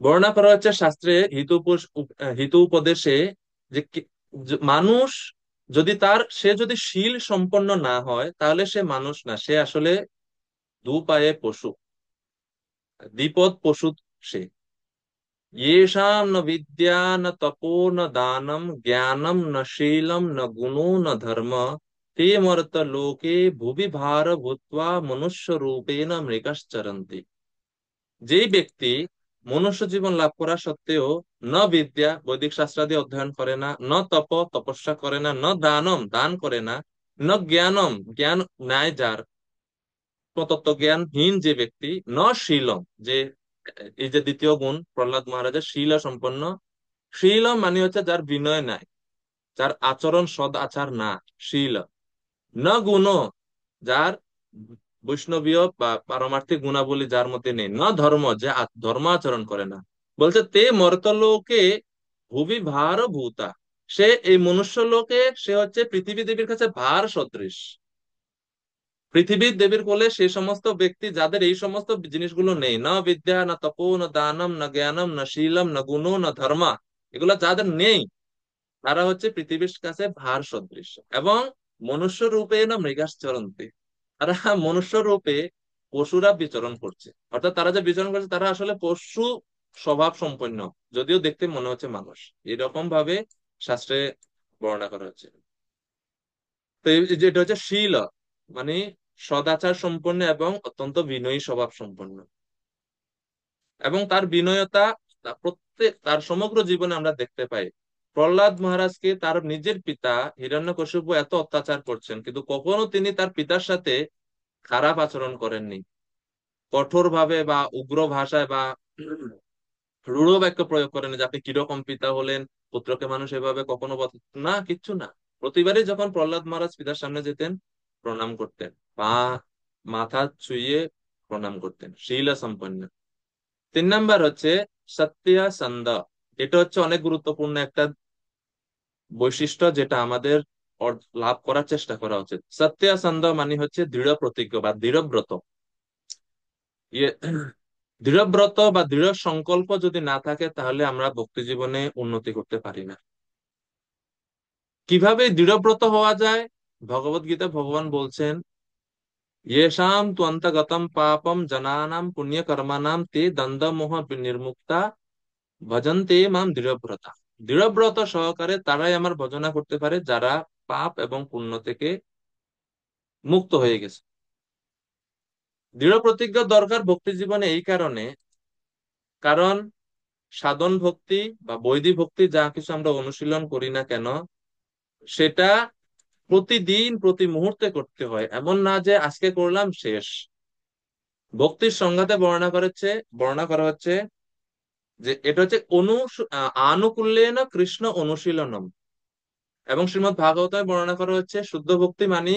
বর্ণনা করা হচ্ছে শাস্ত্রে হিত উপদেশে যে মানুষ যদি সে যদি শীল সম্পন্ন না হয় তাহলে সে মানুষ না, সে আসলে দু পায়ে পশু, দ্বিপদ পশু সে। येषां न विद्या न तपो न दानम ज्ञानम न शीलम न गुणो न धर्म ते मर्त लोके भुवि भार भूत्वा मनुष्य रूपेण मृगश्चरन्ति। যেই ব্যক্তি মনুষ্য জীবন লাভ করা সত্ত্বেও ন বিদ্যা বৈদিক শাস্ত্রাদি অধ্যয়ন করে না, ন তপ তপস্যা করে না, ন দানম দান করে না, ন জ্ঞানম জ্ঞান নাই যার, তত্ত্ব জ্ঞানহীন যে ব্যক্তি, ন শীলম যে, এই যে দ্বিতীয় গুণ প্রহ্লাদ মহারাজের, শীল সম্পন্ন। শীলম মানে হচ্ছে যার বিনয় নাই, যার আচরণ সদ আচার না, শীল। ন গুণ, যার বৈষ্ণবীয় বা পারমার্থিক গুণাবলী যার মধ্যে নেই, ন ধর্ম, যে ধর্ম আচরণ করে না। বলছে তে মর্তলোকে ভুবি ভার ভূতা, সে এই মনুষ্য লোকে সে হচ্ছে পৃথিবী দেবীর কাছে ভার সদৃশ। পৃথিবীর দেবীর কোলে সেই সমস্ত ব্যক্তি যাদের এই সমস্ত জিনিসগুলো নেই, না বিদ্যা, না তপো, না দানম, না জ্ঞানম, না শীলম, না গুণ, না ধর্মা, এগুলো যাদের নেই, তারা হচ্ছে পৃথিবীর কাছে ভার সদৃশ। এবং মনুষ্য রূপে না মৃগাশ্চরন্তি, তারা মনুষ্য রূপে পশুরা বিচরণ করছে। অর্থাৎ তারা যে বিচরণ করছে তারা আসলে পশু স্বভাব সম্পন্ন, যদিও দেখতে মনে হচ্ছে মানুষ। এরকম ভাবে শাস্ত্রে বর্ণনা করা হচ্ছে। তো যেটা হচ্ছে শীল, মানে সদাচার সম্পন্ন এবং অত্যন্ত বিনয়ী স্বভাব সম্পন্ন। এবং তার বিনয়তা প্রত্যেক তার সমগ্র জীবনে আমরা দেখতে পাই। প্রহ্লাদ মহারাজকে তার নিজের পিতা হিরণ্যকশিপু এত অত্যাচার করছেন, কিন্তু কখনো তিনি তার পিতার সাথে খারাপ আচরণ করেননি, কঠোর ভাবে বা উগ্র ভাষায় বা রূঢ় বাক্য প্রয়োগ করেন যে আপনি কিরকম পিতা হলেন, পুত্রকে মানুষ এভাবে কখনো না, কিচ্ছু না। প্রতিবারই যখন প্রহ্লাদ মহারাজ পিতার সামনে যেতেন, প্রণাম করতেন, পা মাথা ছুঁয়ে প্রণাম করতেন, শীলা সম্পন্ন। 3 নাম্বার হচ্ছে সত্যাসন্ধ। এটা হচ্ছে অনেক গুরুত্বপূর্ণ একটা বৈশিষ্ট্য, যেটা আমাদের লাভ করার চেষ্টা করা উচিত। সত্যাসন্ধ মানে হচ্ছে দৃঢ় প্রতিজ্ঞ বা দৃঢ়ব্রত। ইয়ে দৃঢ়ব্রত বা দৃঢ় সংকল্প যদি না থাকে, তাহলে আমরা ভক্তি জীবনে উন্নতি করতে পারি না। কিভাবে দৃঢ়ব্রত হওয়া যায়? ভগবত গীতা ভগবান বলছেন, येषां त्वन्तगतं पापं जनानां पुण्यकर्मणां ते দ্বন্দ্বমোহ নির্মুক্তা ভজন্তে মাম দৃঢ়ব্রতা। দৃঢ়ব্রত সহকারে তারাই আমার ভজনা করতে পারে যারা পাপ এবং পুণ্য থেকে মুক্ত হয়ে গেছে। দৃঢ় প্রতিজ্ঞা দরকার ভক্তি জীবনে এই কারণে, কারণ সাধন ভক্তি বা বৈদিক ভক্তি যা কিছু আমরা অনুশীলন করি না কেন, সেটা প্রতিদিন প্রতি মুহূর্তে করতে হয়, এমন না যে আজকে করলাম শেষ। ভক্তির সংজ্ঞাতে বর্ণনা করা হচ্ছে যে এটা হচ্ছে আনুকূল্যেন কৃষ্ণ অনুশীলনম। এবং শ্রীমদ্ ভাগবতে বর্ণনা করা হচ্ছে শুদ্ধ ভক্তি মানে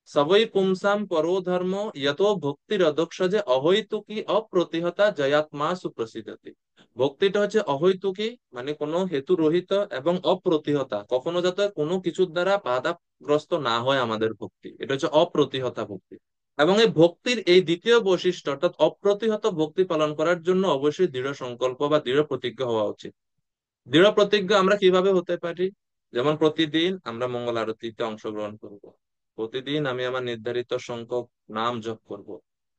সবই পুংসাম পরো ধর্ম ইয়তো ভক্তির অদক্ষজে অহৈতুকী অপ্রতিহতা জয়াত্মা সুপ্রসিদ্ধতি। ভক্তিটা হচ্ছে অহৈতুকী মানে কোনো হেতু রহিত এবং অপ্রতিহতা, কখনো যাতে কোনো কিছুর দ্বারা বাধাগ্রস্ত না হয় আমাদের ভক্তি, এটা হচ্ছে অপ্রতিহতা ভক্তি। এবং এই ভক্তির এই দ্বিতীয় বৈশিষ্ট্য অর্থাৎ অপ্রতিহত ভক্তি পালন করার জন্য অবশ্যই দৃঢ় সংকল্প বা দৃঢ় প্রতিজ্ঞা হওয়া উচিত। দৃঢ় প্রতিজ্ঞা আমরা কিভাবে হতে পারি? যেমন প্রতিদিন আমরা মঙ্গল আরতিতে অংশগ্রহণ করব, প্রতিদিন আমি আমার নির্ধারিত সংখ্যক নাম জপ করব,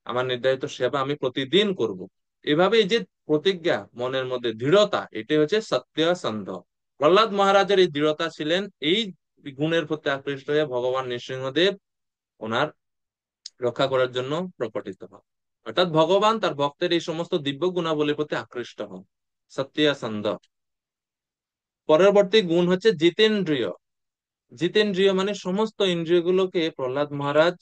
আমার নির্ধারিত সেবা আমি প্রতিদিন করব। এভাবে এই যে প্রতিজ্ঞা, মনের মধ্যে দৃঢ়তা, এটাই হচ্ছে সত্যাসন্ধ। প্রহ্লাদ মহারাজের এই দৃঢ়তা ছিলেন, এই গুণের প্রতি আকৃষ্ট হয়ে ভগবান নৃসিংহদেব ওনার রক্ষা করার জন্য প্রকটিত হন। অর্থাৎ ভগবান তার ভক্তের এই সমস্ত দিব্য গুণাবলীর প্রতি আকৃষ্ট হন, সত্যাসন্ধ। পরবর্তী গুণ হচ্ছে জিতেন্দ্রিয়। জিতেন্দ্রিয় মানে সমস্ত ইন্দ্রিয়গুলোকে প্রহ্লাদ মহারাজ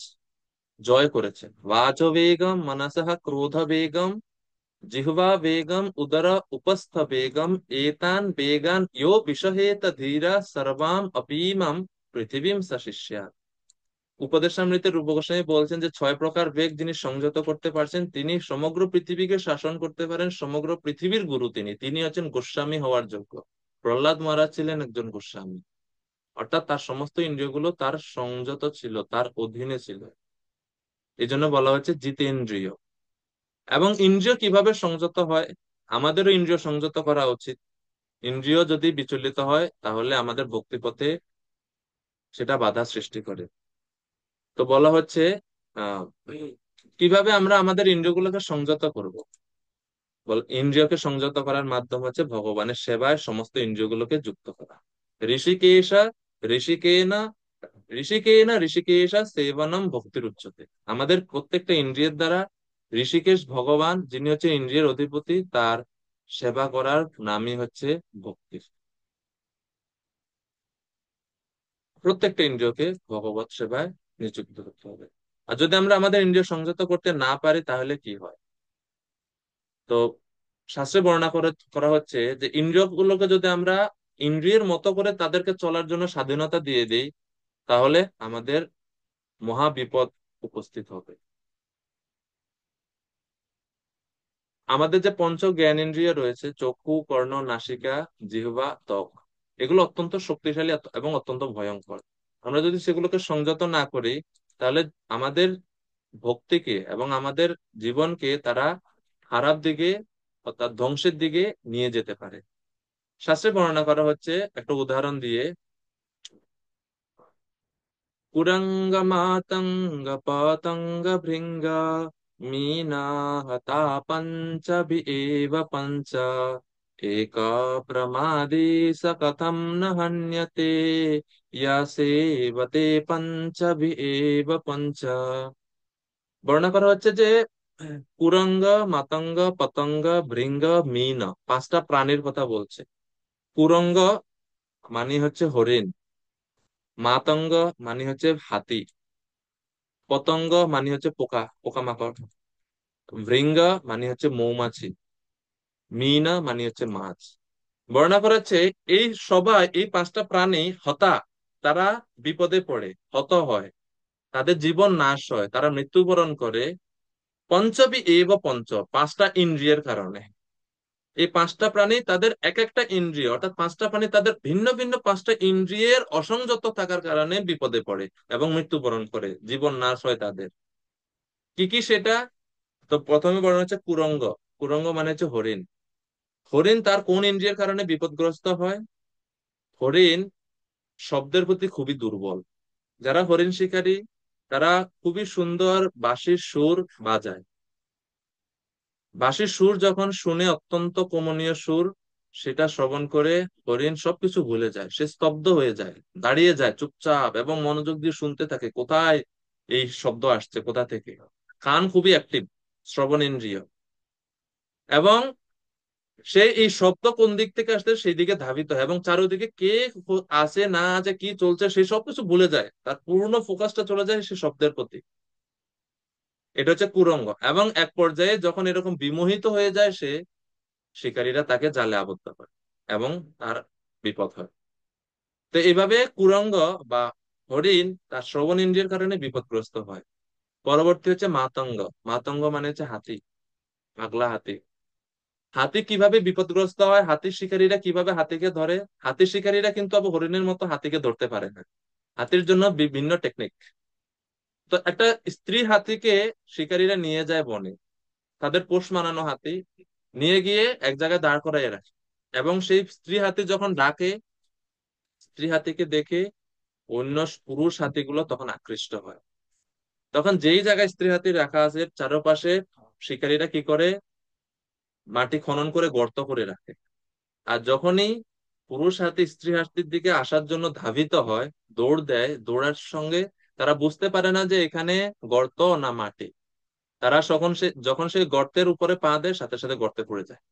জয় করেছেন। বাচ বেগম মনসঃ ক্রোধ বেগম জিহ্বা বেগম উদর উপস্থ বেগম এতান বেগান ইয়ো বিষহেত ধীরা সর্বাম অপীমম পৃথিবীম সশিষ্যাৎ। উপদেশামৃতের রূপ গোস্বামী বলছেন যে 6 প্রকার বেগ যিনি সংযত করতে পারছেন, তিনি সমগ্র পৃথিবীকে শাসন করতে পারেন, সমগ্র পৃথিবীর গুরু তিনি, তিনি হচ্ছেন গোস্বামী হওয়ার যোগ্য। প্রহ্লাদ মহারাজ ছিলেন একজন গোস্বামী, অর্থাৎ তার সমস্ত ইন্দ্রিয়গুলো তার সংযত ছিল, তার অধীনে ছিল। এই জন্য বলা হচ্ছে জিতেন্দ্রিয়। এবং ইন্দ্রিয় কিভাবে সংযত হয়? আমাদেরও ইন্দ্রিয় সংযত করা উচিত। ইন্দ্রিয় যদি বিচলিত হয় তাহলে আমাদের ভক্তিপথে সেটা বাধা সৃষ্টি করে। তো বলা হচ্ছে আহ কিভাবে আমরা আমাদের ইন্দ্রিয়গুলোকে সংযত করব। ইন্দ্রিয়কে সংযত করার মাধ্যম হচ্ছে ভগবানের সেবায় সমস্ত ইন্দ্রিয়গুলোকে যুক্ত করা। ঋষিকেশ ঋষিকেন ঋষিকেশা সেবনম ভক্তির উচ্চতে। আমাদের প্রত্যেকটা ইন্দ্রিয়ের দ্বারা ঋষিকেশ ভগবান যিনি হচ্ছে ইন্দ্রিয়ের অধিপতি, তার সেবা করার নামই হচ্ছে ভক্তি। প্রত্যেকটা ইন্দ্রিয়কে ভগবত সেবায় নিযুক্ত করতে হবে। আর যদি আমরা আমাদের ইন্দ্রিয় সংযত করতে না পারি তাহলে কি হয়? তো শাস্ত্রে বর্ণনা করা হচ্ছে যে ইন্দ্রিয় গুলোকে যদি আমরা ইন্দ্রিয়ের মতো করে তাদেরকে চলার জন্য স্বাধীনতা দিয়ে দিই, তাহলে আমাদের মহা বিপদ উপস্থিত হবে। আমাদের যে পঞ্চ জ্ঞানেন্দ্রিয় রয়েছে, চক্ষু, কর্ণ, নাসিকা, জিহ্বা, ত্বক, এগুলো অত্যন্ত শক্তিশালী এবং অত্যন্ত ভয়ঙ্কর। আমরা যদি সেগুলোকে সংযত না করি, তাহলে আমাদের ভক্তিকে এবং আমাদের জীবনকে তারা খারাপ দিকে, অর্থাৎ ধ্বংসের দিকে নিয়ে যেতে পারে। শাস্ত্রে বর্ণনা করা হচ্ছে একটা উদাহরণ দিয়ে, কুরঙ্গ মাতঙ্গ পতঙ্গ ভৃঙ্গ मीना हता पंचभि एव पंच एक प्रमादी स कथम न हन्यते या सेवते पंचभि एव पंच। বর্ণনা করা হচ্ছে যে কুরঙ্গ, মাতঙ্গ, পতঙ্গ, ভৃঙ্গ, মীন, পাঁচটা প্রাণীর কথা বলছে। কুরঙ্গ মানে হচ্ছে হরিণ, মাতঙ্গ মানে হচ্ছে হাতি, পতঙ্গ মানে হচ্ছে পোকামাকড়, ভৃঙ্গ মানে হচ্ছে মৌমাছি, মীনা মানে হচ্ছে মাছ। বর্ণনা করা হচ্ছে এই সবাই, এই পাঁচটা প্রাণী হতা, তারা বিপদে পড়ে, হত হয়, তাদের জীবন নাশ হয়, তারা মৃত্যুবরণ করে পঞ্চবি এব পঞ্চ, পাঁচটা ইন্দ্রিয়ের কারণে। এই পাঁচটা প্রাণী তাদের এক একটা ইন্দ্রিয়, অর্থাৎ পাঁচটা প্রাণী তাদের ভিন্ন ভিন্ন পাঁচটা ইন্দ্রিয়ের অসংযত থাকার কারণে বিপদে পড়ে এবং মৃত্যুবরণ করে, জীবন নাশ হয় তাদের। কি কি সেটা? তো প্রথমে বর্ণনা হচ্ছে কুরঙ্গ। কুরঙ্গ মানে হচ্ছে হরিণ। হরিণ তার কোন ইন্দ্রিয়ের কারণে বিপদগ্রস্ত হয়? হরিণ শব্দের প্রতি খুবই দুর্বল। যারা হরিণ শিকারী, তারা খুবই সুন্দর বাঁশির সুর বাজায়। বাঁশির সুর যখন শুনে, অত্যন্ত কমনীয় সুর, সেটা শ্রবণ করে হরিণ সবকিছু ভুলে যায়, সে স্তব্ধ হয়ে যায়, দাঁড়িয়ে যায় চুপচাপ এবং মনোযোগ দিয়ে শুনতে থাকে কোথায় এই শব্দ আসছে, কোথা থেকে। কান খুবই অ্যাক্টিভ, শ্রবণ ইন্দ্রিয়, এবং সে এই শব্দ কোন দিক থেকে আসছে সেই দিকে ধাবিত হয় এবং চারিদিকে কে আছে না আছে, কি চলছে, সে সবকিছু ভুলে যায়, তার পূর্ণ ফোকাসটা চলে যায় সে শব্দের প্রতি। এটা হচ্ছে কুরঙ্গ। এবং এক পর্যায়ে যখন এরকম বিমোহিত হয়ে যায় সে, শিকারীরা তাকে জালে আবদ্ধ করে এবং তার বিপদ হয়। তো এইভাবে কুরঙ্গ বা হরিণ তার শ্রবণ ইন্দ্রিয়ের কারণে বিপদগ্রস্ত হয়। পরবর্তী হচ্ছে মাতঙ্গ। মাতঙ্গ মানে হচ্ছে হাতি, পাগলা হাতি। হাতি কিভাবে বিপদগ্রস্ত হয়, হাতির শিকারীরা কিভাবে হাতিকে ধরে? হাতির শিকারীরা কিন্তু আবার হরিণের মতো হাতিকে ধরতে পারে না, হাতির জন্য বিভিন্ন টেকনিক। তো একটা স্ত্রী হাতিকে শিকারীরা নিয়ে যায় বনে, তাদের পোষ মানানো হাতি, নিয়ে গিয়ে এক জায়গায় দাঁড় করাইয়ে রাখে। এবং সেই স্ত্রী হাতি যখন ডাকে, স্ত্রী হাতিকে দেখে অন্য পুরুষ হাতিগুলো তখন আকৃষ্ট হয়। তখন যেই জায়গায় স্ত্রী হাতি রাখা আছে চারপাশে শিকারীরা কি করে, মাটি খনন করে গর্ত করে রাখে। আর যখনই পুরুষ হাতি স্ত্রী হাতির দিকে আসার জন্য ধাবিত হয়, দৌড় দেয়, দৌড়ার সঙ্গে তারা বুঝতে পারে না যে এখানে গর্ত না মাটি। তারা যখন সে গর্তের উপরে পা দেয়, সাথে সাথে গর্তে পড়ে যায়।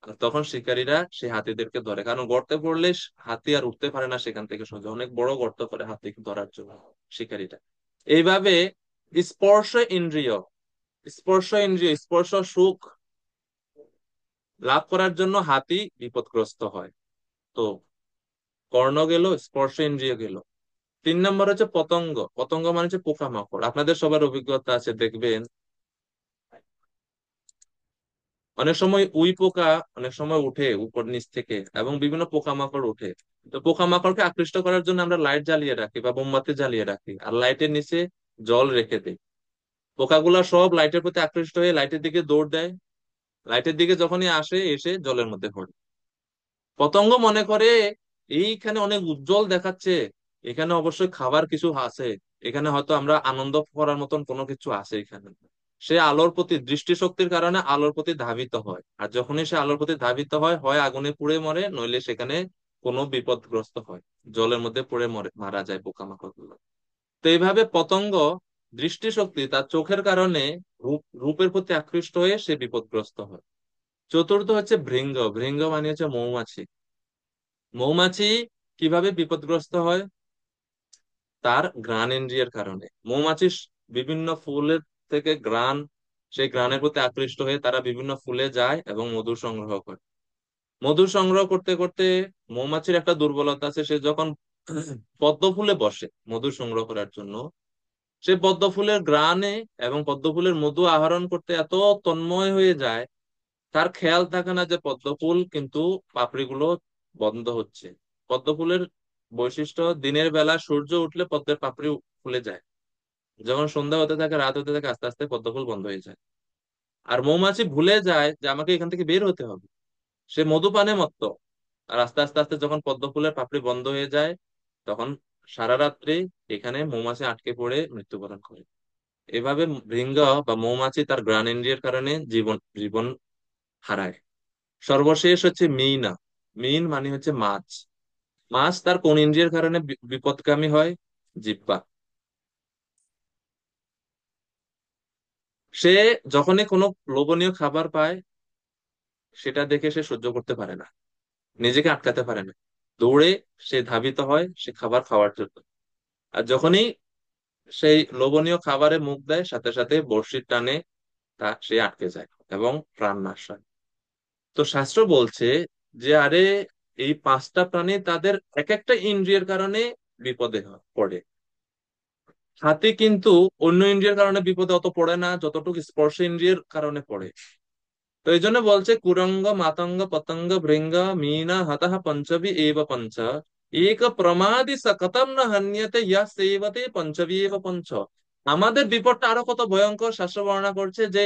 আর তখন শিকারীরা সেই হাতিদেরকে ধরে, কারণ গর্তে পড়লে হাতি আর উঠতে পারে না সেখান থেকে সোজা, অনেক বড় গর্ত করে হাতিকে ধরার জন্য শিকারীরা। এইভাবে স্পর্শ ইন্দ্রিয়, স্পর্শ সুখ লাভ করার জন্য হাতি বিপদগ্রস্ত হয়। তো কর্ণ গেল, স্পর্শ ইন্দ্রিয় গেল। 3 নম্বর হচ্ছে পতঙ্গ। পতঙ্গ মানে হচ্ছে পোকামাকড়। আপনাদের সবার অভিজ্ঞতা আছে, দেখবেন অনেক সময় উই পোকা অনেক সময় উঠে উপর নিচ থেকে, এবং বিভিন্ন পোকামাকড় উঠে। তো পোকামাকড়কে আকৃষ্ট করার জন্য আমরা লাইট জ্বালিয়ে রাখি বা মোমবাতি জ্বালিয়ে রাখি, আর লাইটের নিচে জল রেখে দিই। পোকাগুলা সব লাইটের প্রতি আকৃষ্ট হয়ে লাইটের দিকে দৌড় দেয়। লাইটের দিকে যখনই আসে, এসে জলের মধ্যে পড়ে। পতঙ্গ মনে করে এইখানে অনেক উজ্জ্বল দেখাচ্ছে, এখানে অবশ্যই খাবার কিছু আছে, এখানে হয়তো আমরা আনন্দ করার মতন কোনো কিছু আছে এখানে। সে আলোর প্রতি দৃষ্টিশক্তির কারণে আলোর প্রতি ধাবিত হয়, আর যখনই সে আলোর প্রতি ধাবিত হয়, হয় আগুনে পুড়ে মরে, নইলে সেখানে কোনো বিপদগ্রস্ত হয়, জলের মধ্যে পড়ে মরে মারা যায় পোকামাকড় গুলো। তো এইভাবে পতঙ্গ দৃষ্টিশক্তি, তার চোখের কারণে রূপের প্রতি আকৃষ্ট হয়ে সে বিপদগ্রস্ত হয়। চতুর্থ হচ্ছে ভৃঙ্গ। ভৃঙ্গ মানে হচ্ছে মৌমাছি। মৌমাছি কিভাবে বিপদগ্রস্ত হয়? তার ঘ্রাণেন্দ্রিয়ের কারণে। মৌমাছি বিভিন্ন ফুলের থেকে ঘ্রাণ, সেই ঘ্রাণের প্রতি আকৃষ্ট হয়ে তারা বিভিন্ন ফুলে যায় এবং মধু সংগ্রহ করে। মধু সংগ্রহ করতে করতে মৌমাছির একটা দুর্বলতা আছে, সে যখন পদ্ম ফুলে বসে মধু সংগ্রহ করার জন্য, সে পদ্ম ফুলের ঘ্রাণে এবং পদ্ম ফুলের মধু আহরণ করতে এত তন্ময় হয়ে যায়, তার খেয়াল থাকে না যে পদ্ম ফুল কিন্তু পাপড়িগুলো বন্ধ হচ্ছে। পদ্ম ফুলের বৈশিষ্ট্য, দিনের বেলা সূর্য উঠলে পদ্মের পাপড়ি ফুলে যায়, যখন সন্ধ্যা হতে থাকে, রাত হতে থাকে, আস্তে আস্তে পদ্ম ফুল বন্ধ হয়ে যায়। আর মৌমাছি ভুলে যায় যে আমাকে এখান থেকে বের হতে হবে, সে মধু পানে মত্ত। আর আস্তে আস্তে আস্তে যখন পদ্ম ফুলের পাপড়ি বন্ধ হয়ে যায়, তখন সারা রাত্রি এখানে মৌমাছি আটকে পড়ে মৃত্যুবরণ করে। এভাবে ভৃঙ্গ বা মৌমাছি তার ঘ্রাণেন্দ্রিয়ের কারণে জীবন জীবন হারায়। সর্বশেষ হচ্ছে মীনা। মীন মানে হচ্ছে মাছ। মাছ তার কোন ইন্দ্রিয়ের কারণে বিপদগামী হয়? জিহ্বা। সে যখনই কোনো লোভনীয় খাবার পায়, সেটা দেখে সে সহ্য করতে পারে না, নিজেকে আটকাতে পারে না, দৌড়ে সে ধাবিত হয় সে খাবার খাওয়ার জন্য। আর যখনই সেই লোভনীয় খাবারে মুখ দেয়, সাথে সাথে বড়শির টানে সে আটকে যায় এবং প্রাণ নাশ হয়। তো শাস্ত্র বলছে যে আরে, এই পাঁচটা প্রাণী তাদের এক একটা ইন্দ্রিয়ের কারণে বিপদে পড়ে। হাতি কিন্তু অন্য ইন্দ্রিয়ের কারণে বিপদে অত পড়ে না যতটুকু স্পর্শ ইন্দ্রিয়ের কারণে পড়ে। তো এই জন্য বলছে কুরঙ্গ মাতঙ্গ পতঙ্গ ভৃঙ্গ মীনা হতঃ পঞ্চভি এব পঞ্চ, এক প্রমাদি সকতম ন হন্যতে ইয়া সেবতে পঞ্চভি এব পঞ্চ। আমাদের বিপদটা আরো কত ভয়ঙ্কর, শাস্ত্র বর্ণনা করছে যে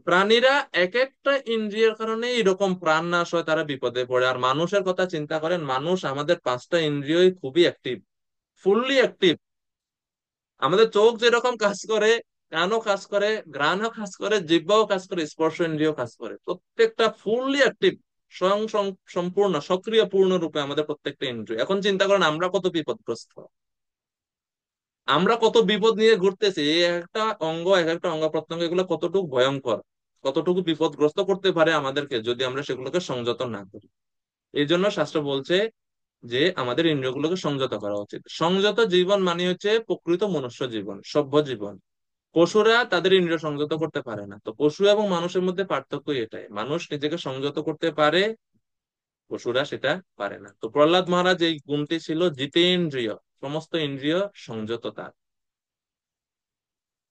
প্রাণীরা এক একটা ইন্দ্রিয়ের কারণে এরকম প্রাণ নাশ হয়, তারা বিপদে পড়ে। আর মানুষের কথা চিন্তা করেন, মানুষ আমাদের পাঁচটা ইন্দ্রিয়ই খুবই অ্যাক্টিভ, ফুললি অ্যাক্টিভ। আমাদের চোখ যেরকম কাজ করে, কানও কাজ করে, ঘ্রাণও কাজ করে, জিহ্বাও কাজ করে, স্পর্শ ইন্দ্রিয় কাজ করে, প্রত্যেকটা ফুললি অ্যাক্টিভ, স্বয়ং সম্পূর্ণ সক্রিয় পূর্ণ রূপে আমাদের প্রত্যেকটা ইন্দ্রিয়। এখন চিন্তা করেন আমরা কত বিপদগ্রস্ত, আমরা কত বিপদ নিয়ে ঘুরতেছি। এই একটা অঙ্গ, এক একটা অঙ্গ প্রত্যঙ্গ, এগুলো কতটুকু ভয়ঙ্কর, কতটুকু বিপদগ্রস্ত করতে পারে আমাদেরকে যদি আমরা সেগুলোকে সংযত না করি। এই জন্য শাস্ত্র বলছে যে আমাদের ইন্দ্রিয়গুলোকে সংযত করা উচিত। সংযত জীবন মানে হচ্ছে প্রকৃত মনুষ্য জীবন, সভ্য জীবন। পশুরা তাদের ইন্দ্রিয় সংযত করতে পারে না। তো পশু এবং মানুষের মধ্যে পার্থক্য এটাই, মানুষ নিজেকে সংযত করতে পারে, পশুরা সেটা পারে না। তো প্রহ্লাদ মহারাজ এই গুণটি ছিল জিতেন্দ্রিয়, সমস্ত ইন্দ্রিয় সংযত তার।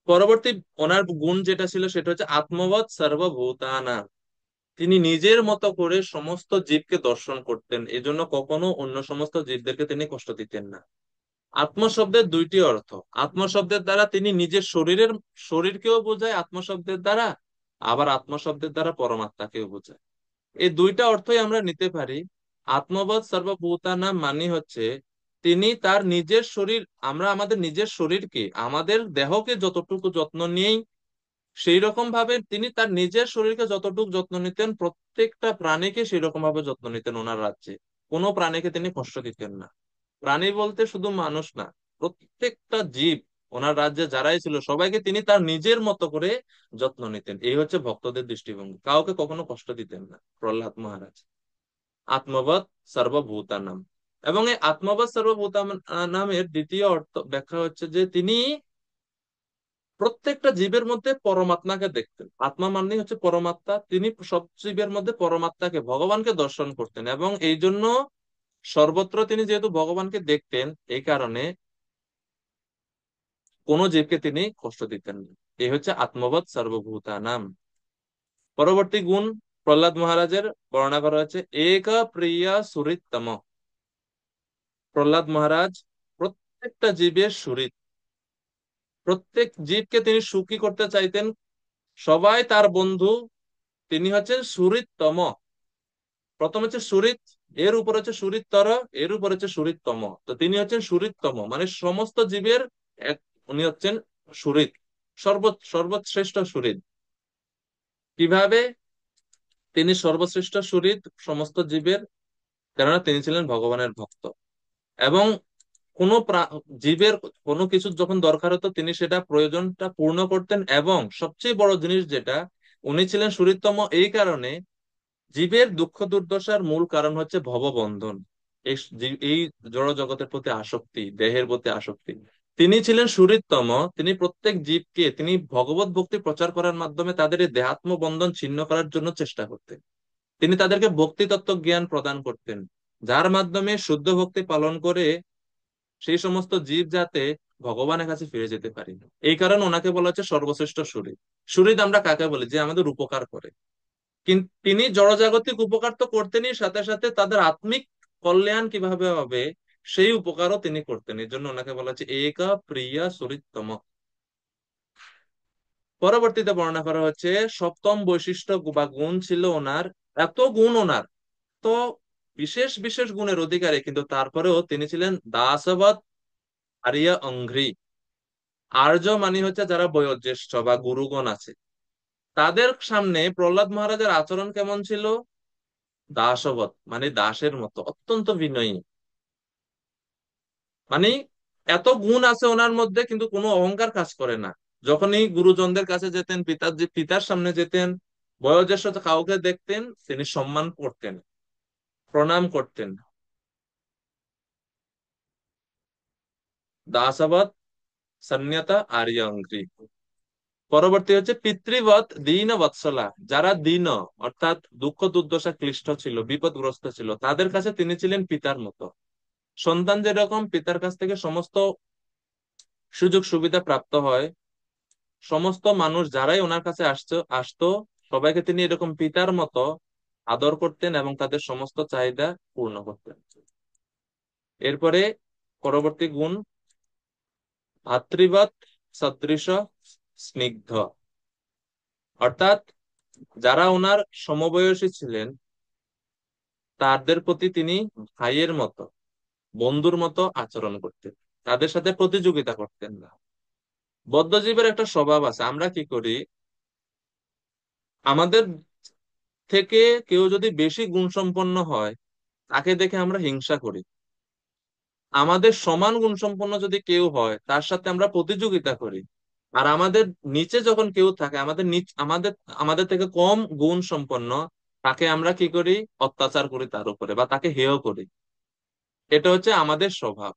পরবর্তী ওনার গুণ যেটা ছিল সেটা হচ্ছে আত্মবৎ সর্বভূতানাং। তিনি নিজের মতো করে সমস্ত জীবকে দর্শন করতেন, এজন্য কখনো অন্য সমস্ত জীবদেরকে তিনি কষ্ট দিতেন না। আত্ম শব্দের দুইটি অর্থ। আত্ম শব্দের দ্বারা তিনি নিজের শরীরকেও বোঝায় আত্ম শব্দের দ্বারা, আবার আত্ম শব্দের দ্বারা পরমাত্মাকেও বোঝায়। এই দুইটা অর্থই আমরা নিতে পারি। আত্মবোধ সর্বভূতানাম মানে হচ্ছে তিনি তার নিজের শরীর, আমরা আমাদের নিজের শরীরকে, আমাদের দেহকে যতটুকু যত্ন নিই, সেই রকম ভাবে তিনি তার নিজের শরীরকে যতটুকু যত্ন নিতেন, প্রত্যেকটা প্রাণীকে সেই রকম ভাবে যত্ন নিতেন ওনার রাজ্যে। কোনো প্রাণীকে তিনি কষ্ট দিতেন না। প্রাণী বলতে শুধু মানুষ না, প্রত্যেকটা জীব ওনার রাজ্যে যারাই ছিল সবাইকে তিনি তার নিজের মতো করে যত্ন নিতেন। এই হচ্ছে ভক্তদের দৃষ্টিভঙ্গি, কাউকে কখনো কষ্ট দিতেন না প্রহ্লাদ মহারাজ। আত্মবৎ সর্বভূতানাম। এবং এই আত্মবৎ সর্বভূতানামের দ্বিতীয় অর্থ ব্যাখ্যা হচ্ছে যে তিনি প্রত্যেকটা জীবের মধ্যে পরমাত্মাকে দেখতেন। আত্মা মানে হচ্ছে পরমাত্মা, তিনি সব জীবের মধ্যে পরমাত্মাকে, ভগবানকে দর্শন করতেন। এবং এই জন্য সর্বত্র তিনি যেহেতু ভগবানকে দেখতেন, এই কারণে কোন জীবকে তিনি কষ্ট দিতেন না। এই হচ্ছে আত্মবৎ সর্বভূতানাম। পরবর্তী গুণ প্রহ্লাদ মহারাজের বর্ণনা করা হচ্ছে এক প্রিয়া সুহৃত্তম। প্রহ্লাদ মহারাজ প্রত্যেকটা জীবের সুহৃৎ, প্রত্যেক জীবকে তিনি সুখী করতে চাইতেন, সবাই তার বন্ধু। তিনি হচ্ছেন সুহৃত্তম। প্রথম হচ্ছে সুহৃৎ, এর উপর হচ্ছে সুহৃত্তর, এর উপর হচ্ছে সুহৃত্তম। তো তিনি হচ্ছেন সুহৃত্তম, মানে সমস্ত জীবের এক, উনি হচ্ছেন সুহৃৎ, সর্বশ্রেষ্ঠ সুহৃৎ। কিভাবে তিনি সর্বশ্রেষ্ঠ সুহৃৎ সমস্ত জীবের? কেননা তিনি ছিলেন ভগবানের ভক্ত। এবং কোনো জীবের কোনো কিছু যখন দরকার হতো তিনি সেটা প্রয়োজনটা পূর্ণ করতেন। এবং সবচেয়ে বড় জিনিস যেটা, উনি ছিলেন সুরীততম এই কারণে, জীবের দুঃখ দুর্দশার মূল কারণ হচ্ছে ভববন্ধন, এই জড় জগতের প্রতি আসক্তি, দেহের প্রতি আসক্তি। তিনি ছিলেন সুহৃদতম। তিনি প্রত্যেক জীবকে তিনি ভগবত ভক্তি প্রচার করার মাধ্যমে তাদের এই দেহাত্ম বন্ধন ছিন্ন করার জন্য চেষ্টা করতেন। তিনি তাদেরকে ভক্তি তত্ত্ব জ্ঞান প্রদান করতেন, যার মাধ্যমে শুদ্ধ ভক্তি পালন করে সেই সমস্ত জীব যাতে ভগবানের কাছে ফিরে যেতে পারি। এই কারণে ওনাকে বলা হচ্ছে সর্বশ্রেষ্ঠ সুহৃদ। সুহৃদ আমরা কাকে বলি? যে আমাদের উপকার করে। কিন্তু তিনি জড়জাগতিক উপকার তো করতেনই, সাথে সাথে তাদের আত্মিক কল্যাণ কিভাবে হবে সেই উপকারও তিনি করতেন। এই জন্য ওনাকে বলা হচ্ছে একা প্রিয়া সুহৃদতম। পরবর্তীতে বর্ণনা করা হচ্ছে সপ্তম বৈশিষ্ট্য বা গুণ ছিল ওনার, এত গুণ ওনার, তো বিশেষ বিশেষ গুণের অধিকারী, কিন্তু তারপরেও তিনি ছিলেন দাসবৎ আরিয়া অঙ্ঘ্রি। আর্য মানে হচ্ছে যারা বয়োজ্যেষ্ঠ বা গুরুগণ আছে, তাদের সামনে প্রহ্লাদ মহারাজের আচরণ কেমন ছিল? দাসবৎ মানে দাসের মতো, অত্যন্ত বিনয়ী। মানে এত গুণ আছে ওনার মধ্যে কিন্তু কোনো অহংকার কাজ করে না। যখনই গুরুজনদের কাছে যেতেন, পিতার সামনে যেতেন, বয়োজ্যেষ্ঠ কাউকে দেখতেন, তিনি সম্মান করতেন, প্রণাম করতেন। দাসবৎ সন্ন্যতা আর্যঙ্ঘ্রি। পরবর্তী হচ্ছে পিতৃবৎ দীন বৎসলা। যারা দীন অর্থাৎ দুঃখ দুর্দশা ক্লিষ্ট ছিল, বিপদগ্রস্ত ছিল, তাদের কাছে তিনি ছিলেন পিতার মতো। সন্তান যেরকম পিতার কাছ থেকে সমস্ত সুযোগ সুবিধা প্রাপ্ত হয়, সমস্ত মানুষ যারাই ওনার কাছে আসতো সবাইকে তিনি এরকম পিতার মতো আদর করতেন এবং তাদের সমস্ত চাহিদা পূর্ণ করতেন। এরপরে পরবর্তী গুণ ভাতৃবৎ সদৃশ স্নিগ্ধ। অর্থাৎ যারা ওনার সমবয়সী ছিলেন তাদের প্রতি তিনি ভাইয়ের মতো, বন্ধুর মতো আচরণ করতেন, তাদের সাথে প্রতিযোগিতা করতেন না। বদ্ধজীবের একটা স্বভাব আছে, আমরা কি করি, আমাদের থেকে কেউ যদি বেশি গুণসম্পন্ন হয় তাকে দেখে আমরা হিংসা করি। আমাদের সমান গুণসম্পন্ন যদি কেউ হয় তার সাথে আমরা প্রতিযোগিতা করি। আর আমাদের নিচে যখন কেউ থাকে, আমাদের আমাদের থেকে কম গুণ সম্পন্ন, তাকে আমরা কি করি? অত্যাচার করি তার উপরে বা তাকে হেয় করি। এটা হচ্ছে আমাদের স্বভাব।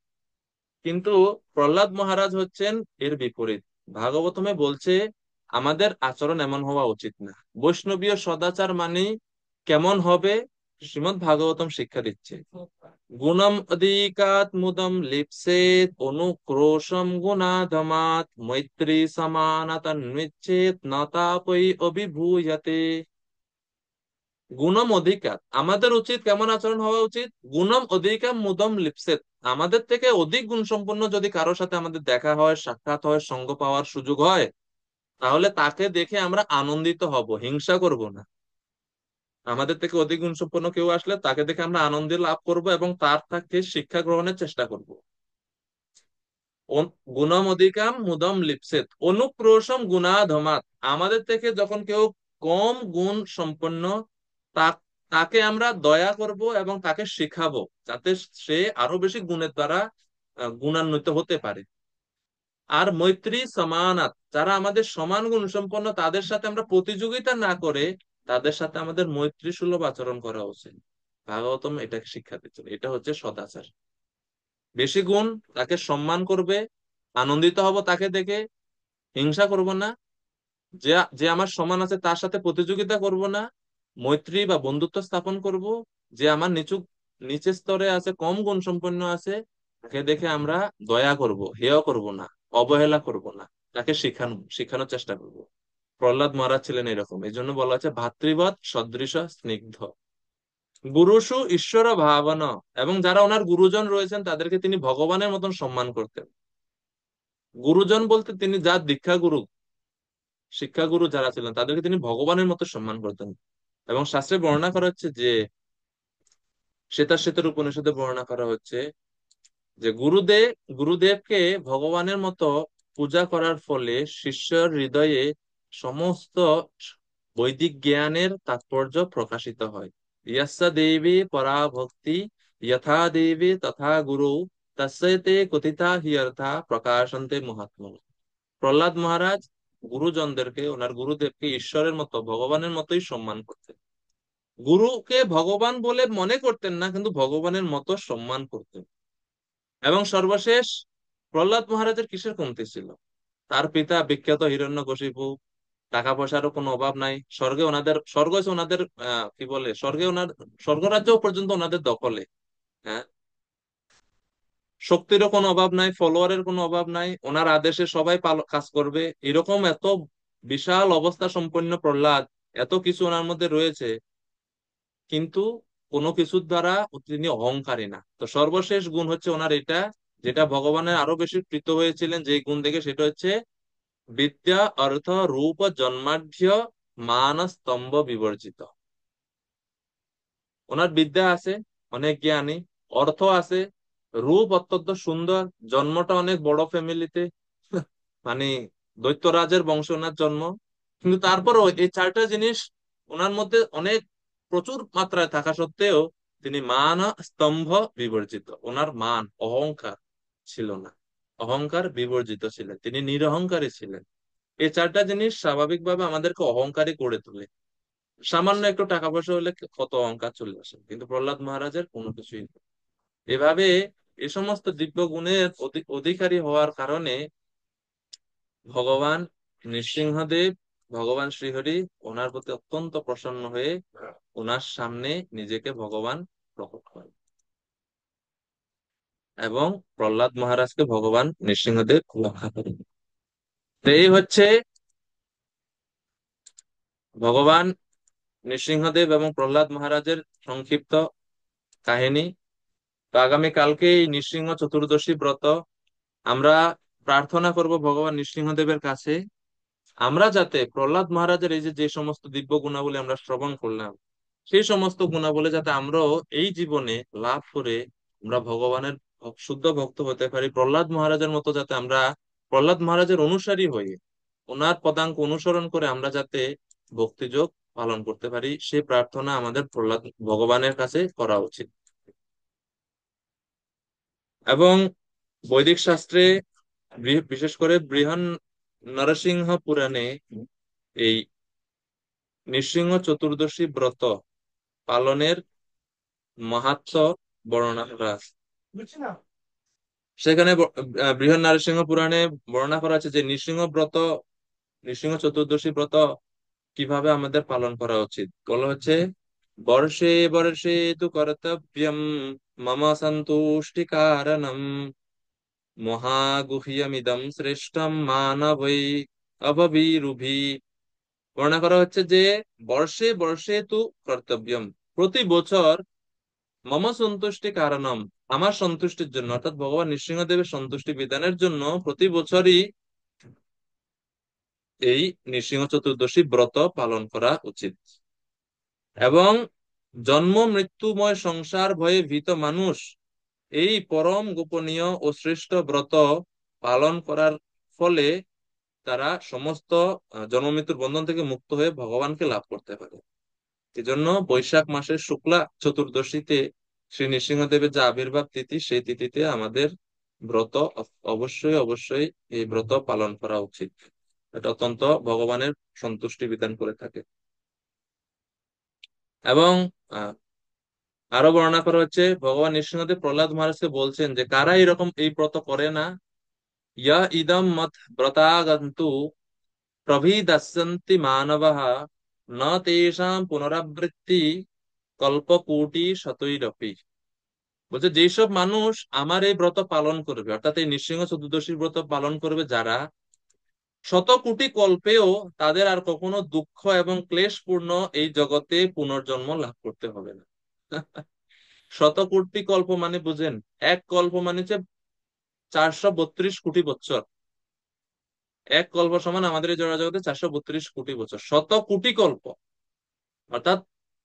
কিন্তু প্রহ্লাদ মহারাজ হচ্ছেন এর বিপরীত। ভাগবতমে বলছে আমাদের আচরণ এমন হওয়া উচিত না। বৈষ্ণবীয় সদাচার মানে কেমন হবে? শ্রীমদ্ ভাগবতম শিক্ষা দিচ্ছে। গুণম অধিকাত মুদম লিপ্সেত অনুক্রোশম গুণাধমাত মৈত্রী সমানতন্বিচ্ছেত নতাপৈ অভিভূয়তে। গুণম অধিকার, আমাদের উচিত কেমন আচরণ হওয়া উচিত? গুণম অধিকার মুদম লিপ্সেত। আমাদের থেকে অধিক গুণ সম্পন্ন যদি কারোর সাথে আমাদের দেখা হয়, সাক্ষাৎ হয়, সঙ্গ পাওয়ার সুযোগ হয়, তাহলে তাকে দেখে আমরা আনন্দিত হব, হিংসা করব না। আমাদের থেকে অধিক গুণ সম্পন্ন কেউ আসলে তাকে দেখে আমরা আনন্দ লাভ করব এবং তার থেকে শিক্ষা গ্রহণের চেষ্টা করব। গুণম অধিকাম মুদম লিপ্সেত অনুক্রোশম গুণাধমাত। আমাদের থেকে যখন কেউ কম গুণ সম্পন্ন, তা- তাকে আমরা দয়া করব এবং তাকে শিখাবো যাতে সে আরো বেশি গুণের দ্বারা গুণান্বিত হতে পারে। আর মৈত্রী সমানাত, যারা আমাদের সমান গুণ সম্পন্ন তাদের সাথে আমরা প্রতিযোগিতা না করে তাদের সাথে আমাদের মৈত্রী সুলভ আচরণ করা উচিত। ভাগবতম এটাকে শিক্ষা দিচ্ছে, এটা হচ্ছে সদাচার। বেশি গুণ, তাকে সম্মান করবে, আনন্দিত হব তাকে দেখে, হিংসা করব না। যে যে আমার সমান আছে তার সাথে প্রতিযোগিতা করব না, মৈত্রী বা বন্ধুত্ব স্থাপন করব। যে আমার নিচের স্তরে আছে, কম গুণ সম্পন্ন আছে, তাকে দেখে আমরা দয়া করব, হেয় করব না, অবহেলা করব না, তাকে শিখানোর চেষ্টা করব। প্রহ্লাদ মহারাজ ছিলেন এরকম, এই জন্য বলা হচ্ছে ভাতৃবৎ সদৃশ স্নিগ্ধ। গুরুষু ঈশ্বর ভাবনা। এবং যারা ওনার গুরুজন রয়েছেন তাদেরকে তিনি ভগবানের মতন সম্মান করতেন। গুরুজন বলতে তিনি যার দীক্ষা গুরু, শিক্ষাগুরু যারা ছিলেন তাদেরকে তিনি ভগবানের মতো সম্মান করতেন। এবং শাস্ত্রে বর্ণনা করা হচ্ছে যে শ্বেতার উপনিষদে বর্ণনা করা হচ্ছে যে গুরুদেবকে ভগবানের মতো পূজা করার ফলে শিষ্যর হৃদয়ে সমস্ত বৈদিক জ্ঞানের তাৎপর্য প্রকাশিত হয়। ইয়াস্যা দেবী পরা ভক্তি, যথা দেবী তথা গুরু, তস্যতে কথিতা হি অর্থা প্রকাশন্তে মহাত্মা। প্রহ্লাদ মহারাজ গুরুজনদেরকে, ওনার গুরুদেবকে ঈশ্বরের মতো, ভগবানের মতোই সম্মান করতেন। গুরুকে ভগবান বলে মনে করতেন না, কিন্তু ভগবানের মতো সম্মান করতেন। এবং সর্বশেষ, প্রহ্লাদ মহারাজের কিসের কমতি ছিল? তার পিতা বিখ্যাত হিরণ্যকশিপু, টাকা পয়সারও কোনো অভাব নাই, স্বর্গে ওনাদের, স্বর্গ হচ্ছে ওনাদের কি বলে, স্বর্গে ওনার, স্বর্গরাজ্য পর্যন্ত ওনাদের দখলে। হ্যাঁ, শক্তিরও কোনো অভাব নাই, ফলোয়ারের কোনো অভাব নাই, ওনার আদেশে সবাই কাজ করবে, এরকম এত বিশাল অবস্থা সম্পন্ন প্রহ্লাদ, এত কিছু ওনার মধ্যে রয়েছে, কিন্তু কোনো কিছুর দ্বারা তিনি অহংকারী না। তো সর্বশেষ গুণ হচ্ছে ওনার এটা, যেটা ভগবানের আরো বেশি প্রীত হয়েছিলেন যে গুণ দেখে, সেটা হচ্ছে বিদ্যা অর্থ রূপ জন্মাঢ্য মান স্তম্ভ বিবর্জিত। ওনার বিদ্যা আছে, অনেক জ্ঞানী, অর্থ আছে, রূপ অত্যন্ত সুন্দর, জন্মটা অনেক বড় ফ্যামিলিতে, মানে দৈত্যরাজের বংশ ওনার জন্ম, কিন্তু তারপরও এই চারটা জিনিস ওনার মধ্যে অনেক প্রচুর মাত্রায় থাকা সত্ত্বেও তিনি মান স্তম্ভ বিবর্জিত, ওনার মান অহংকার ছিল না, অহংকার বিবর্জিত ছিলেন, তিনি নিরহংকারী ছিলেন। এই চারটা জিনিস স্বাভাবিকভাবে আমাদেরকে অহংকারী করে তোলে। সামান্য একটু টাকা পয়সা হলে কত অহংকার চলে আসে, কিন্তু প্রহ্লাদ মহারাজের কোনো কিছুই নেই। এভাবে এই সমস্ত দিব্য গুণের অধিকারী হওয়ার কারণে ভগবান নৃসিংহদেব, ভগবান শ্রীহরি ওনার প্রতি অত্যন্ত প্রসন্ন হয়ে ওনার সামনে নিজেকে ভগবান প্রকট করেন, এবং প্রহ্লাদ মহারাজকে ভগবান নৃসিংহদেব রক্ষা করেন। তো এই হচ্ছে ভগবান নৃসিংহদেব এবং প্রহ্লাদ মহারাজের সংক্ষিপ্ত কাহিনী। তো আগামী কালকে এই নৃসিংহ চতুর্দশী ব্রত আমরা প্রার্থনা করব ভগবান নৃসিংহদেবের কাছে, আমরা যাতে প্রহ্লাদ মহারাজের এই যে যে সমস্ত দিব্য গুণাবলী আমরা শ্রবণ করলাম, সেই সমস্ত গুণাবলী যাতে আমরাও এই জীবনে লাভ করে আমরা ভগবানের শুদ্ধ ভক্ত হতে পারি, প্রহ্লাদ মহারাজের মতো যাতে আমরা প্রহ্লাদ মহারাজের অনুসারী হয়ে ওনার পদাঙ্ক অনুসরণ করে আমরা যাতে ভক্তিযোগ পালন করতে পারি, সেই প্রার্থনা আমাদের প্রহ্লাদ ভগবানের কাছে করা উচিত। এবং বৈদিক শাস্ত্রে, বিশেষ করে বৃহন নরসিংহ পুরাণে এই নৃসিংহ চতুর্দশী ব্রত পালনের মাহাত্ম্য বর্ণনা করা আছে। সেখানে বৃহৎ নরসিংহ পুরাণে বর্ণনা করা আছে যে নৃসিংহ ব্রত, নৃসিংহ চতুর্দশী ব্রত কিভাবে আমাদের পালন করা উচিত। বলা হচ্ছে, বর্ষে বর্ষে তু কর্তব্যম মম সন্তুষ্টি কারণম মহাগুহ্যমিদম শ্রেষ্ঠম মানবৈ অববিরুভি। বর্ণনা করা হচ্ছে যে বর্ষে বর্ষে তু কর্তব্যম, প্রতি বছর মম সন্তুষ্টি কারণম, আমার সন্তুষ্টির জন্য, অর্থাৎ ভগবান নৃসিংহদেবের সন্তুষ্টি বিধানের জন্য প্রতি বছরই এই নৃসিংহ চতুর্দশী ব্রত পালন করা উচিত। এবং জন্ম মৃত্যুময় সংসার ভয়ে ভীত মানুষ এই পরম গোপনীয় ও শ্রেষ্ঠ ব্রত পালন করার ফলে তারা সমস্ত জন্ম মৃত্যুর বন্ধন থেকে মুক্ত হয়ে ভগবানকে লাভ করতে পারে। এজন্য বৈশাখ মাসের শুক্লা চতুর্দশীতে শ্রী নৃসিংহদেবের যে আবির্ভাব তিথি, সেই তিথিতে আমাদের ব্রত অবশ্যই অবশ্যই এই ব্রত পালন করা উচিত। এটা অত্যন্ত ভগবানের সন্তুষ্টি বিধান করে থাকে। এবং আহ, আরো বর্ণনা করা হচ্ছে, ভগবান নৃসিংহদেব প্রহ্লাদ মহারাজকে বলছেন যে কারা এরকম এই ব্রত করে না, ইয়া ইদম মত ব্রতাগন্তু প্রভিদস্যন্তি মানবাঃ ন তেষাং পুনরাবৃত্তি কল্পকোটি শতৈরপি। বলছে যেসব মানুষ আমার এই ব্রত পালন করবে, অর্থাৎ এই নৃসিংহ চতুর্দশীর ব্রত পালন করবে যারা, শত কোটি কল্পেও তাদের আর কখনো দুঃখ এবং ক্লেশপূর্ণ এই জগতে পুনর্জন্ম লাভ করতে হবে না। শত কোটি কল্প মানে বুঝেন, এক কল্প মানে হচ্ছে 432 কোটি বছর। এক কল্প সমান আমাদের এই জগতে 432 কোটি বছর, শত কোটি কল্প, অর্থাৎ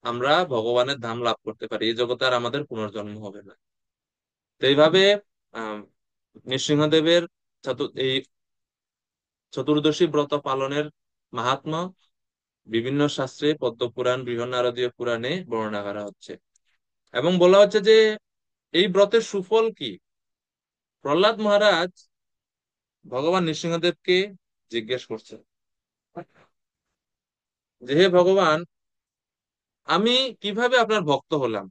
আমরা ভগবানের ধাম লাভ করতে পারি, এই জগতে আর আমাদের পুনর্জন্ম হবে না। তো এইভাবে আহ নৃসিংহদেবের এই চতুর্দশী ব্রত পালনের মাহাত্ম্য বিভিন্ন শাস্ত্রে, পদ্মপুরাণ, বৃহন্নারদীয় পুরাণে বর্ণনা করা হচ্ছে। এবং বলা হচ্ছে যে এই ব্রতের সুফল কি, প্রহ্লাদ মহারাজ ভগবান নৃসিংহদেবকে জিজ্ঞেস করছেন যে হে ভগবান, আমি কিভাবে আপনার ভক্ত হলাম,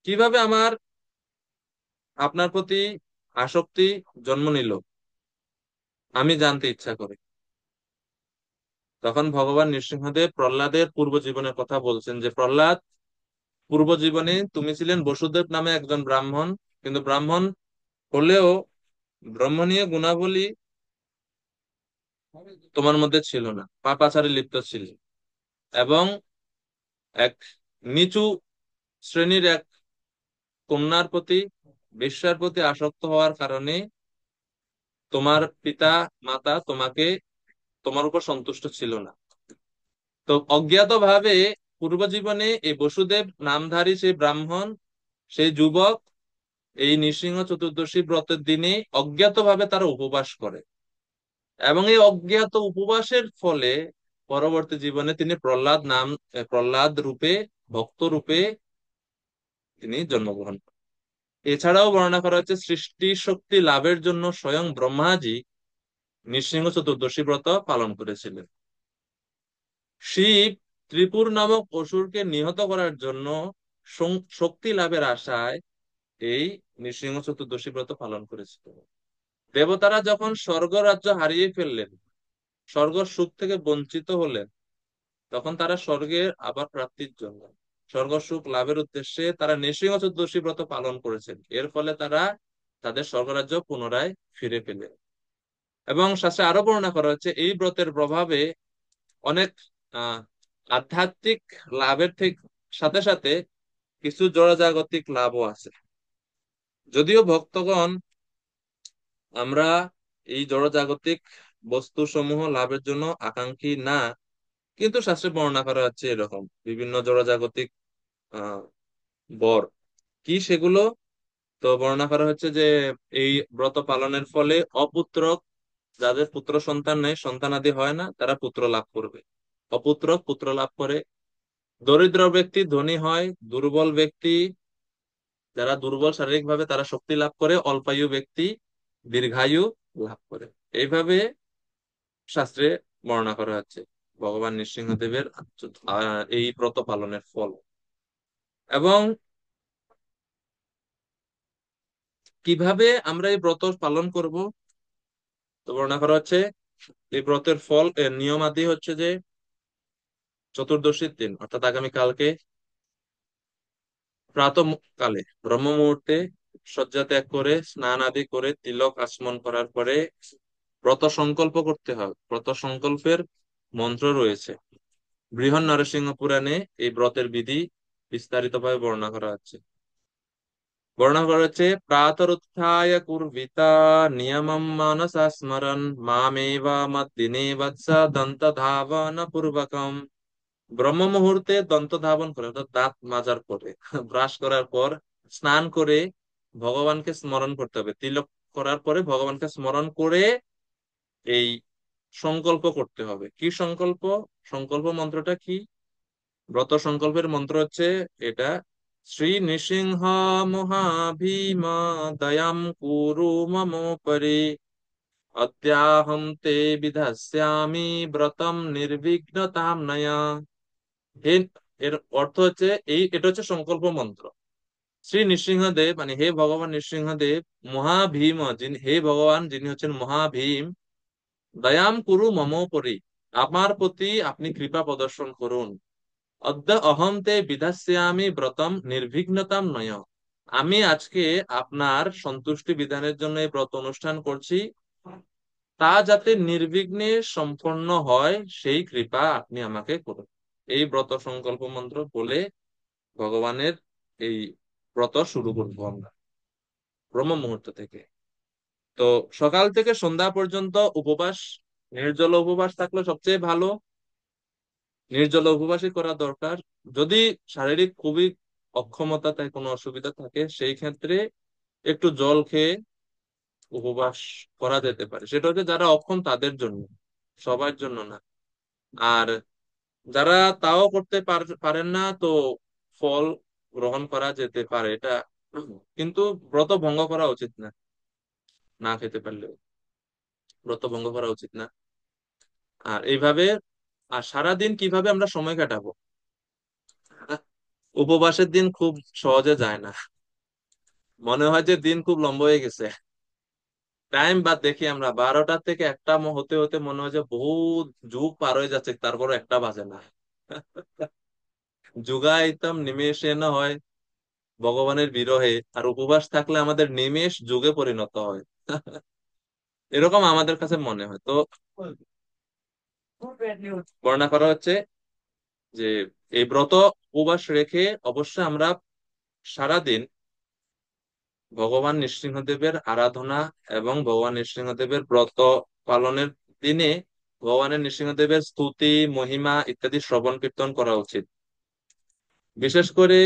কিভাবে আমার আপনার প্রতি আসক্তি জন্ম নিল, আমি জানতে ইচ্ছা করি। তখন ভগবান নৃসিংহদেব প্রহ্লাদের পূর্ব জীবনের কথা বলছেন যে প্রহ্লাদ, পূর্ব জীবনে তুমি ছিলেন বসুদেব নামে একজন ব্রাহ্মণ, কিন্তু ব্রাহ্মণ হলেও ব্রহ্মণীয় গুণাবলী তোমার মধ্যে ছিল না, পাপাচারে লিপ্ত ছিলে, এবং এক নিচু শ্রেণীর এক কন্যার প্রতি, বেশ্যার প্রতি আসক্ত হওয়ার কারণে তোমার পিতা মাতা তোমাকে, তোমার উপর সন্তুষ্ট ছিল না। তো অজ্ঞাতভাবে পূর্ব জীবনে এই বসুদেব নামধারী সেই ব্রাহ্মণ, সেই যুবক, এই নৃসিংহ চতুর্দশী ব্রতের দিনে অজ্ঞাতভাবে তারা উপবাস করে, এবং এই অজ্ঞাত উপবাসের ফলে পরবর্তী জীবনে তিনি প্রহ্লাদ রূপে, ভক্ত রূপে তিনি জন্মগ্রহণ করেন। এছাড়াও বর্ণনা করা হচ্ছে সৃষ্টি শক্তি লাভের জন্য স্বয়ং ব্রহ্মাজি নৃসিংহ চতুর্দশী ব্রত পালন করেছিলেন। শিব ত্রিপুর নামক অসুরকে নিহত করার জন্য শক্তি লাভের আশায় এই নৃসিংহ চতুর্দশী ব্রত পালন করেছিলেন। দেবতারা যখন স্বর্গ রাজ্য হারিয়ে ফেললেন, স্বর্গ সুখ থেকে বঞ্চিত হলেন, তখন তারা স্বর্গের আবার প্রাপ্তির জন্য, স্বর্গ সুখ লাভের উদ্দেশ্যে তারা নৃসিংহ চতুর্দশী ব্রত পালন করেছেন। এর ফলে তারা তাদের স্বর্গরাজ্য পুনরায় ফিরে পেলেন। এবং শাস্ত্রে আরো বর্ণনা করা হচ্ছে এই ব্রতের প্রভাবে অনেক আহ আধ্যাত্মিক লাভের থেকে সাথে সাথে কিছু জড়জাগতিক লাভও আছে। যদিও ভক্তগণ আমরা এই জড়জাগতিক বস্তু সমূহ লাভের জন্য আকাঙ্ক্ষী না, কিন্তু শাস্ত্রে বর্ণনা করা হচ্ছে এরকম বিভিন্ন জড়জাগতিক আহ বর কি সেগুলো। তো বর্ণনা করা হচ্ছে যে এই ব্রত পালনের ফলে অপুত্রক, যাদের পুত্র সন্তান নেই, সন্তানাদি হয় না, তারা পুত্র লাভ করবে। অপুত্রক পুত্র লাভ করে। দরিদ্র ব্যক্তি ধনী হয়। দুর্বল ব্যক্তি, যারা দুর্বল শারীরিক ভাবে, তারা শক্তি লাভ করে। অল্পায়ু ব্যক্তি দীর্ঘায়ু লাভ করে। এইভাবে শাস্ত্রে বর্ণনা করা হচ্ছে ভগবান নৃসিংহদেবের এই ব্রত পালনের ফল। এবং কিভাবে আমরা এই ব্রত পালন করব, তো বর্ণনা করা হচ্ছে এই ব্রতের ফল, এর নিয়মাদি হচ্ছে যে চতুর্দশীর দিন অর্থাৎ আগামী কালকে প্রাত কালে ব্রহ্ম মুহূর্তে শয্যা ত্যাগ করে স্নান আদি করে তিলক আচমন করার পরে ব্রত সংকল্প করতে হবে। ব্রত সংকল্পের মন্ত্র রয়েছে। বৃহৎ নরসিংহ পুরাণে এই ব্রতের বিধি বিস্তারিতভাবে বর্ণনা করা হচ্ছে। বর্ণনা করা হচ্ছে প্রাতরুত্থায় কুর্বিতা নিয়মম মানসা স্মরণ মামেবা মদ্দিনে বৎস দন্ত ধাবন পূর্বকম। ব্রহ্ম মুহূর্তে দন্ত ধাবন করে, অর্থাৎ দাঁত মাজার পরে, ব্রাশ করার পর, স্নান করে ভগবানকে স্মরণ করতে হবে। তিলক করার পরে ভগবানকে স্মরণ করে এই সংকল্প করতে হবে। কি সংকল্প? সংকল্প মন্ত্রটা কি? ব্রত সংকল্পের মন্ত্র হচ্ছে এটা: শ্রী নৃসিংহ মহাভীম দয়াম কুরু মমোপরি অদ্যাহম তে বিধাস্যামি ব্রতম নির্বিঘ্নতাম নয়া। হে, এর অর্থ হচ্ছে এটা হচ্ছে সংকল্প মন্ত্র। শ্রী নৃসিংহদেব মানে হে ভগবান নৃসিংহদেব, মহাভীম যিনি, হে ভগবান যিনি হচ্ছেন মহাভীম, দয়াম কুরু মমোপরি, আমার প্রতি আপনি কৃপা প্রদর্শন করুন। অদ্য অহম তে বিধাস্যামি ব্রতম নির্বিঘ্নতাম নয়, আমি আজকে আপনার সন্তুষ্টি বিধানের জন্য এই ব্রত অনুষ্ঠান করছি, তা যাতে নির্বিঘ্নে সম্পন্ন হয় সেই কৃপা আপনি আমাকে করুন। এই ব্রত সংকল্প মন্ত্র বলে ভগবানের এই ব্রত শুরু করবো আমরা ব্রহ্ম মুহূর্ত থেকে। তো সকাল থেকে সন্ধ্যা পর্যন্ত উপবাস, নির্জল উপবাস থাকলে সবচেয়ে ভালো। নির্জল উপবাসই করা দরকার। যদি শারীরিক খুবই অক্ষমতা, তাই কোনো অসুবিধা থাকে, সেই ক্ষেত্রে একটু জল খেয়ে উপবাস করা যেতে পারে। সেটা হচ্ছে যারা অক্ষম তাদের জন্য, সবার জন্য না। আর যারা তাও করতে পারেন না, তো ফল গ্রহণ করা যেতে পারে। এটা কিন্তু ব্রত ভঙ্গ করা উচিত না, না খেতে পারলেও ব্রত ভঙ্গ করা উচিত না। আর এইভাবে আর সারাদিন কিভাবে আমরা সময় কাটাবো? উপবাসের দিন খুব সহজে যায় না, মনে হয় যে দিন খুব লম্বা হয়ে গেছে। টাইম বাদ দেখি আমরা 12টা থেকে একটা হতে হতে মনে হয় যে বহু যুগ পার হয়ে যাচ্ছে, তারপর একটা বাজে না। যুগায়িতম নিমেষেন হয় ভগবানের বিরহে, আর উপবাস থাকলে আমাদের নিমেষ যুগে পরিণত হয়। এরকম আমাদের কাছে মনে হয়। তো বর্ণনা করা হচ্ছে যে এই ব্রত উপবাস রেখে অবশ্যই আমরা সারাদিন ভগবান নৃসিংহদেবের আরাধনা এবং ভগবান নৃসিংহদেবের ব্রত পালনের দিনে ভগবানের নৃসিংহদেবের স্তুতি মহিমা ইত্যাদি শ্রবণ কীর্তন করা উচিত। বিশেষ করে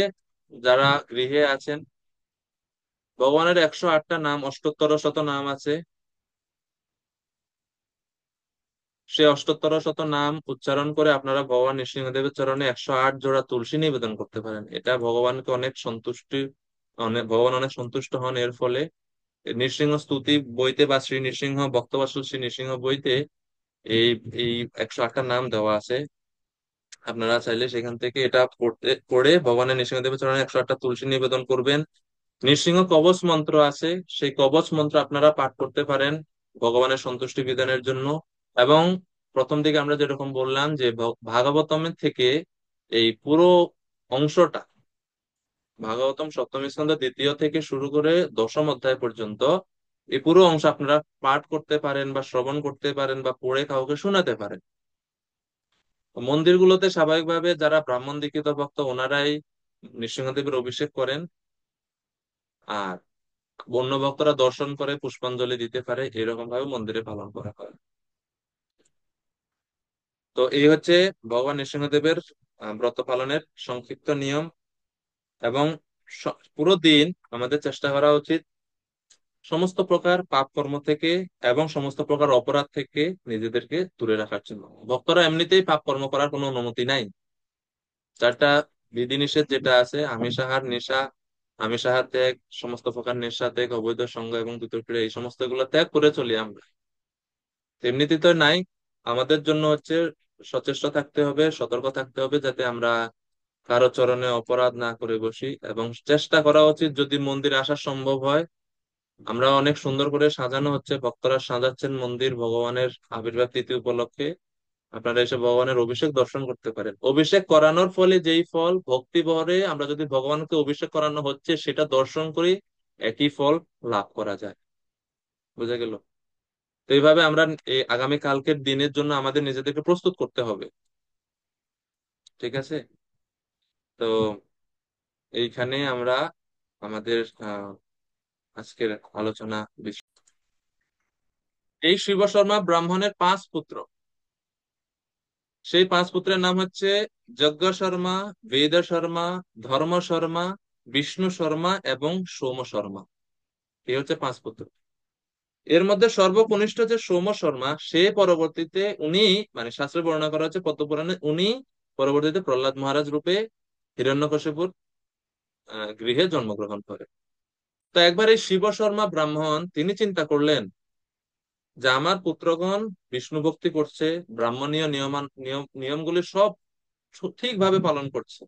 যারা গৃহে আছেন, ভগবানের 108টা নাম, অষ্টোত্তর শত নাম আছে। সে অষ্টোত্তর শত নাম উচ্চারণ করে আপনারা ভগবান নৃসিংহদেবের চরণে 108 জোড়া তুলসী নিবেদন করতে পারেন। এটা ভগবানকে অনেক সন্তুষ্টি, ভগবান অনেক সন্তুষ্ট হন এর ফলে। নৃসিংহ স্তুতি বইতে বা শ্রী নৃসিংহ ভক্তবৎসল শ্রী নৃসিংহ বইতে এই এই 108টা নাম দেওয়া আছে। আপনারা চাইলে সেখান থেকে এটা পড়ে ভগবানের নৃসিংহদেবের চরণে 108টা তুলসী নিবেদন করবেন। নৃসিংহ কবচ মন্ত্র আছে, সেই কবচ মন্ত্র আপনারা পাঠ করতে পারেন ভগবানের সন্তুষ্টি বিধানের জন্য। এবং প্রথম দিকে আমরা যেরকম বললাম যে ভাগবতমের থেকে এই পুরো অংশটা, ভাগবতম সপ্তম স্কন্ধ দ্বিতীয় থেকে শুরু করে দশম অধ্যায় পর্যন্ত এই পুরো অংশ আপনারা পাঠ করতে পারেন বা শ্রবণ করতে পারেন বা পড়ে কাউকে শোনাতে পারেন। মন্দিরগুলোতে স্বাভাবিকভাবে যারা ব্রাহ্মণ দীক্ষিত ভক্ত ওনারাই নৃসিংহদেবের অভিষেক করেন, আর অন্য ভক্তরা দর্শন করে পুষ্পাঞ্জলি দিতে পারে, এরকম ভাবে মন্দিরে পালন করা হয়। তো এই হচ্ছে ভগবান নৃসিংহদেবের ব্রত পালনের সংক্ষিপ্ত নিয়ম। এবং পুরো দিন আমাদের চেষ্টা করা উচিত সমস্ত প্রকার পাপ কর্ম থেকে এবং সমস্ত প্রকার অপরাধ থেকে নিজেদেরকে দূরে রাখার জন্য। ভক্তরা এমনিতেই পাপ কর্ম করার কোনো অনুমতি নাই। চারটা বিধিনিষেধ যেটা আছে, আমিষাহার, নেশা, আমিষাহার ত্যাগ, সমস্ত প্রকার নেশা ত্যাগ, অবৈধ সঙ্গ এবং দ্রব্য এই সমস্ত গুলো ত্যাগ করে চলি আমরা। এমনিতে তো নাই। আমাদের জন্য হচ্ছে সচেষ্ট থাকতে হবে, সতর্ক থাকতে হবে, যাতে আমরা কারো চরণে অপরাধ না করে বসি। এবং চেষ্টা করা উচিত যদি মন্দিরে আসা সম্ভব হয়, আমরা অনেক সুন্দর করে সাজানো হচ্ছে, ভক্তরা সাজাচ্ছেন মন্দির ভগবানের আবির্ভাব তিথি উপলক্ষে। আপনারা এসে ভগবানের অভিষেক দর্শন করতে পারেন। অভিষেক করানোর ফলে যেই ফল ভক্তি ভরে আমরা যদি ভগবানকে অভিষেক করানো হচ্ছে সেটা দর্শন করি, একই ফল লাভ করা যায়। বুঝা গেল? তো এইভাবে আমরা এই আগামী কালকের দিনের জন্য আমাদের নিজেদেরকে প্রস্তুত করতে হবে। ঠিক আছে? তো এইখানে আমরা আমাদের আজকের আলোচনা এই শিব শর্মা ব্রাহ্মণের 5 পুত্র। সেই 5 পুত্রের নাম হচ্ছে যজ্ঞ শর্মা, বেদ শর্মা, ধর্ম শর্মা, বিষ্ণু শর্মা এবং সোম শর্মা। এই হচ্ছে 5 পুত্র। এর মধ্যে সর্বকনিষ্ঠ যে সোম শর্মা, সে পরবর্তীতে উনি, মানে শাস্ত্রে বর্ণনা করা হচ্ছে পদ্মপুরাণে, উনি পরবর্তীতে প্রহ্লাদ মহারাজ রূপে হিরণ্যকশিপুর গৃহে জন্মগ্রহণ করে। তো একবার এই শিব শর্মা ব্রাহ্মণ তিনি চিন্তা করলেন যে আমার পুত্রগণ বিষ্ণু ভক্তি করছে, ব্রাহ্মণীয় নিয়মগুলি সব ঠিকভাবে পালন করছে,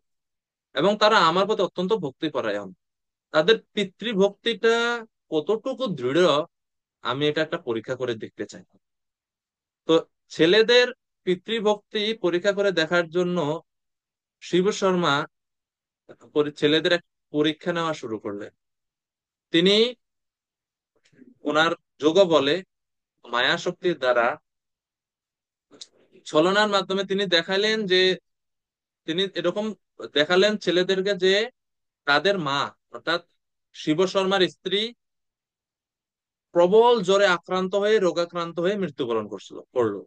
এবং তারা আমার প্রতি অত্যন্ত ভক্তিপরায়ণ। তাদের পিতৃভক্তিটা কতটুকু দৃঢ়, আমি এটা একটা পরীক্ষা করে দেখতে চাই। তো ছেলেদের পিতৃভক্তি পরীক্ষা করে দেখার জন্য শিব শর্মা ছেলেদের এক পরীক্ষা নেওয়া শুরু করলেন। তিনি ওনার যোগ বলে, মায়া শক্তির দ্বারা, ছলনার মাধ্যমে তিনি দেখালেন যে, তিনি এরকম দেখালেন ছেলেদেরকে যে তাদের মা, অর্থাৎ শিব শর্মার স্ত্রী প্রবল জ্বরে আক্রান্ত হয়ে, রোগাক্রান্ত হয়ে মৃত্যুবরণ করলো।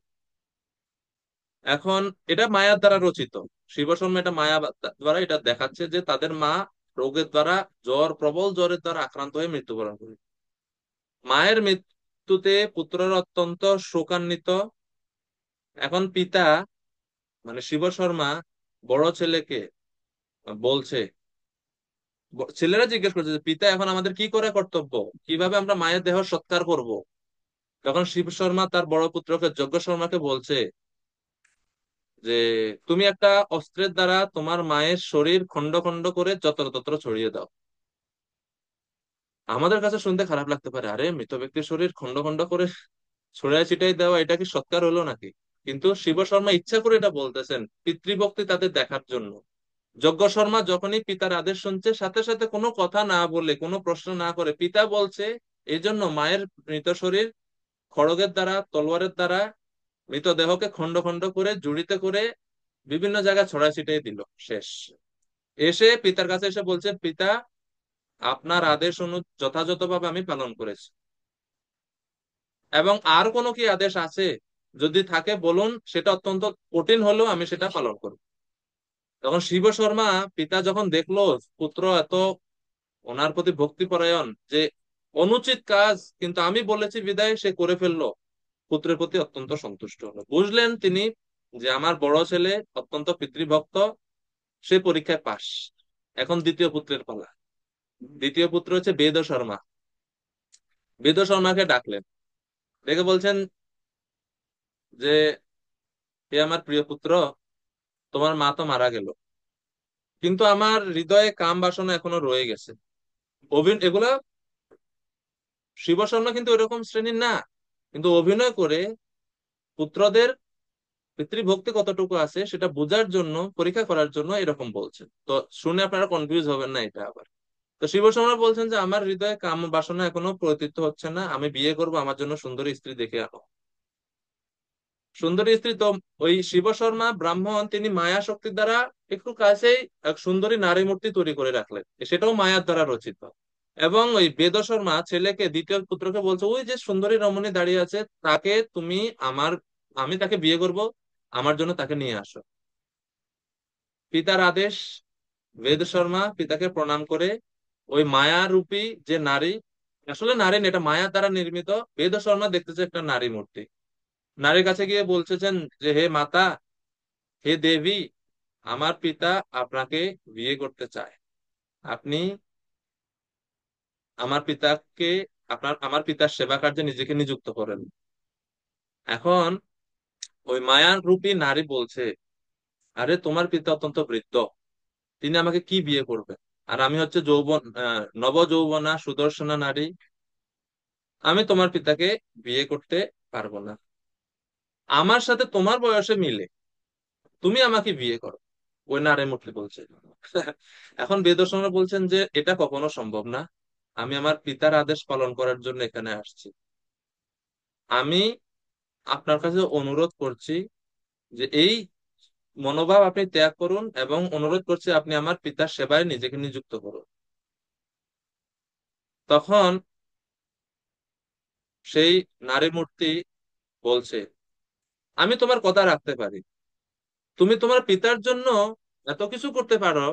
এখন এটা মায়ার দ্বারা রচিত। শিব শর্মা এটা মায়া দ্বারা এটা দেখাচ্ছে যে তাদের মা রোগের দ্বারা, প্রবল জ্বরের দ্বারা আক্রান্ত হয়ে মৃত্যুবরণ করে। মায়ের মৃত্যুতে পুত্ররা অত্যন্ত শোকান্বিত। এখন পিতা, মানে শিব শর্মা, বড় ছেলেকে বলছে ছেলেরা জিজ্ঞেস করছে যে পিতা এখন আমাদের কি করে কর্তব্য, কিভাবে আমরা মায়ের দেহ সৎকার করব। তখন শিব শর্মা তার বড় পুত্রকে যজ্ঞ শর্মাকে বলছে যে তুমি একটা অস্ত্রের দ্বারা তোমার মায়ের শরীর খন্ড খন্ড করে যত্র তত্র ছড়িয়ে দাও। আমাদের কাছে শুনতে খারাপ লাগতে পারে, আরে মৃত ব্যক্তির শরীর খন্ড খন্ড করে ছড়াই ছিটাই দেওয়া এটা কি সৎকার হলো নাকি? কিন্তু শিব শর্মা ইচ্ছা করে এটা বলতেছেন পিতৃভক্তি তাদের দেখার জন্য। যজ্ঞ শর্মা যখনই পিতার আদেশ শুনছে সাথে সাথে কোনো কথা না বলে কোনো প্রশ্ন না করে পিতা বলছে, এই জন্য মায়ের মৃত শরীর খড়গের দ্বারা তলোয়ারের দ্বারা মৃতদেহকে খন্ড খন্ড করে জুড়িতে করে বিভিন্ন জায়গায় ছড়াই ছিটিয়ে দিল। শেষ এসে পিতার কাছে এসে বলছে, পিতা আপনার আদেশ অনু যথাযথভাবে আমি পালন করেছি, এবং আর কোনো কি আদেশ আছে যদি থাকে বলুন, সেটা অত্যন্ত কঠিন হলেও আমি সেটা পালন করব। তখন শিব শর্মা পিতা যখন দেখলো পুত্র এত ওনার প্রতি ভক্তিপরায়ণ, যে অনুচিত কাজ কিন্তু আমি বলেছি বিদায় সে করে ফেললো, পুত্রের প্রতি অত্যন্ত সন্তুষ্ট হলো। বুঝলেন তিনি যে আমার বড় ছেলে অত্যন্ত পিতৃভক্ত, সে পরীক্ষায় পাস। এখন দ্বিতীয় পুত্রের পালা। দ্বিতীয় পুত্র হচ্ছে বেদ শর্মা। বেদ শর্মাকে ডাকলেন, ডেকে বলছেন যে হে আমার প্রিয় পুত্র, তোমার মা তো মারা গেল, কিন্তু আমার হৃদয়ে কাম বাসনা এখনো রয়ে গেছে। এগুলা শিব শর্মা কিন্তু এরকম শ্রেণীর না, কিন্তু অভিনয় করে পুত্রদের পিতৃভক্তি কতটুকু আছে সেটা বোঝার জন্য, পরীক্ষা করার জন্য এরকম বলছেন। তো শুনে আপনারা কনফিউজ হবেন না এটা আবার। তো শিব শর্মা বলছেন যে আমার হৃদয়ে কাম বাসনা এখনো প্রতীত হচ্ছে না, আমি বিয়ে করব, আমার জন্য সুন্দরী স্ত্রী দেখে আনো। সুন্দরী স্ত্রী তো ওই শিব শর্মা ব্রাহ্মণ, তিনি মায়া শক্তির দ্বারা একটু কাছেই এক সুন্দরী নারী মূর্তি তৈরি করে রাখলেন, সেটাও মায়ার দ্বারা রচিত। এবং ওই বেদ শর্মা ছেলেকে, দ্বিতীয় পুত্রকে বলছে, ওই যে সুন্দরী রমণী দাঁড়িয়ে আছে তাকে তুমি আমার, আমি তাকে বিয়ে করব, আমার জন্য তাকে নিয়ে আসো। পিতার আদেশ, বেদ শর্মা পিতাকে প্রণাম করে ওই মায়া রূপী যে নারী, আসলে নারী না, এটা মায়ার দ্বারা নির্মিত, বেদ শর্মা দেখতেছে একটা নারী মূর্তি, নারীর কাছে গিয়ে বলতেছেন যে হে মাতা, হে দেবী, আমার পিতা আপনাকে বিয়ে করতে চায়, আপনি আমার পিতাকে, আমার পিতার সেবা কার্যে নিজেকে নিযুক্ত করেন। এখন ওই মায়ার রূপী নারী বলছে, আরে তোমার পিতা অত্যন্ত বৃদ্ধ, তিনি আমাকে কি বিয়ে করবে, আর আমি হচ্ছে যৌবন নব যৌবনা সুদর্শনা নারী, আমি তোমার পিতাকে বিয়ে করতে পারবো না, আমার সাথে তোমার বয়সে মিলে তুমি আমাকে বিয়ে করো। ওই নারী মূর্তি বলছে। এখন বেদর্শনরা বলছেন যে এটা কখনো সম্ভব না, আমি আমার পিতার আদেশ পালন করার জন্য এখানে আসছি, আমি আপনার কাছে অনুরোধ করছি যে এই মনোভাব আপনি ত্যাগ করুন, এবং অনুরোধ করছি আপনি আমার পিতার সেবায় নিজেকে নিযুক্ত করুন। তখন সেই নারী মূর্তি বলছে, আমি তোমার কথা রাখতে পারি, তুমি তোমার পিতার জন্য এত কিছু করতে পারো,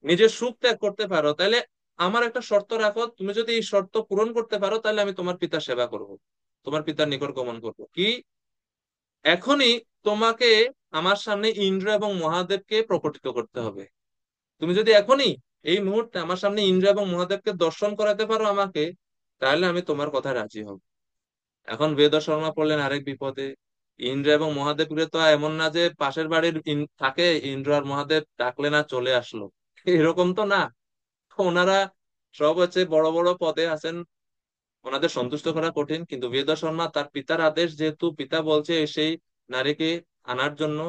নিজের সুখ ত্যাগ করতে পারো, তাহলে আমার একটা শর্ত রাখো, তুমি যদি এই শর্ত পূরণ করতে পারো তাহলে আমি তোমার পিতার সেবা করব, তোমার পিতার নিকট গমন করব। কি? এখনই তোমাকে আমার সামনে ইন্দ্র এবং মহাদেবকে প্রকটিত করতে হবে। তুমি যদি এখনই এই মুহূর্তে আমার সামনে ইন্দ্র এবং মহাদেবকে দর্শন করাতে পারো আমাকে, তাহলে আমি তোমার কথা রাজি হব। এখন বেদ শর্মা পড়লেন আরেক বিপদে। ইন্দ্র এবং মহাদেব তো এমন না যে পাশের বাড়ির থাকে, ইন্দ্র আর মহাদেব ডাকলে না চলে আসলো, এরকম তো না। ওনারা সব হচ্ছে বড় বড় পদে আছেন, ওনাদের সন্তুষ্ট করা কঠিন। কিন্তু বেদ শর্মা তার পিতার আদেশ, যেহেতু পিতা বলছে সেই নারীকে আনার জন্য,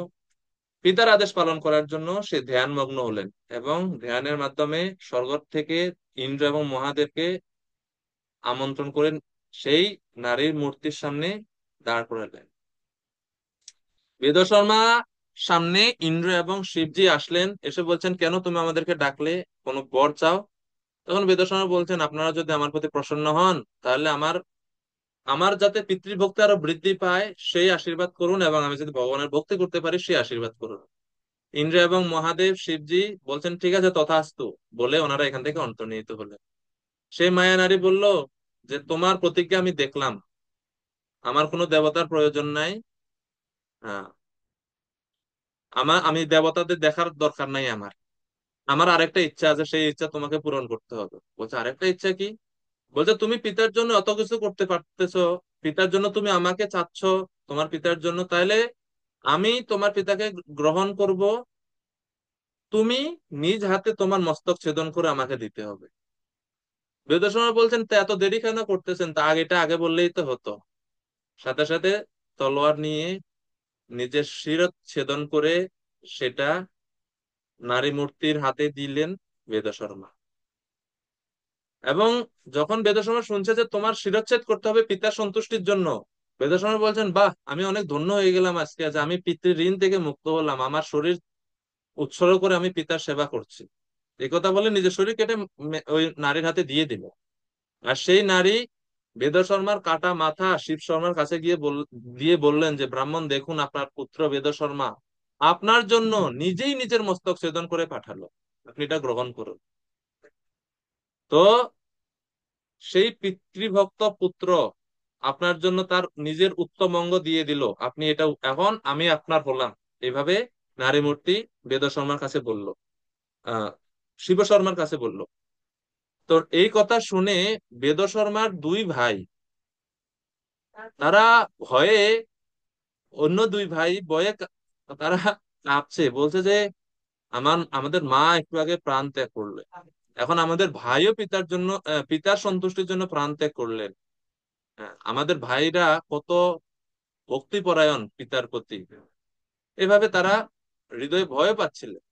পিতার আদেশ পালন করার জন্য সে ধ্যান মগ্ন হলেন, এবং ধ্যানের মাধ্যমে স্বর্গ থেকে ইন্দ্র এবং মহাদেবকে আমন্ত্রণ করেন সেই নারীর মূর্তির সামনে দাঁড় করালেন। বেদ শর্মা সামনে ইন্দ্র এবং শিবজি আসলেন, এসে বলছেন, কেন তুমি আমাদেরকে ডাকলে, কোনো বর চাও? তখন বেদ শর্মা বলছেন, আপনারা যদি আমার প্রতি প্রসন্ন হন তাহলে আমার আমার যাতে পিতৃভক্তি আরো বৃদ্ধি পায় সেই আশীর্বাদ করুন, এবং আমি যদি ভগবানের ভক্তি করতে পারি সেই আশীর্বাদ করুন। ইন্দ্র এবং মহাদেব শিবজি বলছেন, ঠিক আছে তথাস্তু, বলে ওনারা এখান থেকে অন্তর্হিত হলেন। সেই মায়া নারী বলল যে তোমার প্রতিজ্ঞা আমি দেখলাম, আমার কোনো দেবতার প্রয়োজন নাই, হ্যাঁ, আমি দেবতাদের দেখার দরকার নাই আমার, আমার আরেকটা ইচ্ছা আছে, সেই ইচ্ছা তোমাকে পূরণ করতে হবে। বলছে আরেকটা ইচ্ছা কি? বলছে তুমি পিতার জন্য এত কিছু করতে পারতেছো, পিতার জন্য তুমি আমাকে চাচ্ছ, তোমার পিতার জন্য, তাইলে আমি তোমার পিতাকে গ্রহণ করব, তুমি নিজ হাতে তোমার মস্তক ছেদন করে আমাকে দিতে হবে। বেদস্যমা বলছেন, তা এত দেরি কেন করতেছেন, তা আগেটা আগে বললেই তো হতো। সাথে সাথে তলোয়ার নিয়ে নিজের শিরচ্ছেদন করে সেটা নারী মূর্তির হাতে দিলেন বেদশর্মা। এবং যখন বেদশর্মা শুনছে যে তোমার শিরচ্ছেদ করতে হবে পিতার সন্তুষ্টির জন্য, বেদশর্মা বলছেন, বাহ, আমি অনেক ধন্য হয়ে গেলাম আজকে, যে আমি পিতৃ ঋণ থেকে মুক্ত হলাম, আমার শরীর উৎসর্গ করে আমি পিতার সেবা করছি। এই কথা বলে নিজের শরীর কেটে ওই নারীর হাতে দিয়ে দিল। আর সেই নারী বেদ শর্মার কাটা মাথা শিব শর্মার কাছে গিয়ে দিয়ে বললেন যে, ব্রাহ্মণ দেখুন, আপনার পুত্র বেদ শর্মা আপনার জন্য নিজেই নিজের মস্তক ছেদন করে পাঠালো, আপনি এটা গ্রহণ করুন। তো সেই পিতৃভক্ত পুত্র আপনার জন্য তার নিজের উত্তম অঙ্গ দিয়ে দিল, আপনি এটা এখন আমি আপনার হলাম। এইভাবে নারী মূর্তি বেদ শর্মার কাছে বলল, আহ শিব শর্মার কাছে বলল। তো এই কথা শুনে বেদ শর্মার দুই ভাই, তারা ভয়ে, অন্য দুই ভাই ভয়ে তারা কাঁপছে, বলছে যে আমাদের মা একটু আগে প্রাণ ত্যাগ করলেন, এখন আমাদের ভাইও পিতার জন্য, পিতার সন্তুষ্টির জন্য প্রাণ ত্যাগ করলেন। আমাদের ভাইরা কত ভক্তিপরায়ণ পিতার প্রতি, এভাবে তারা হৃদয়ে ভয় পাচ্ছিলেন।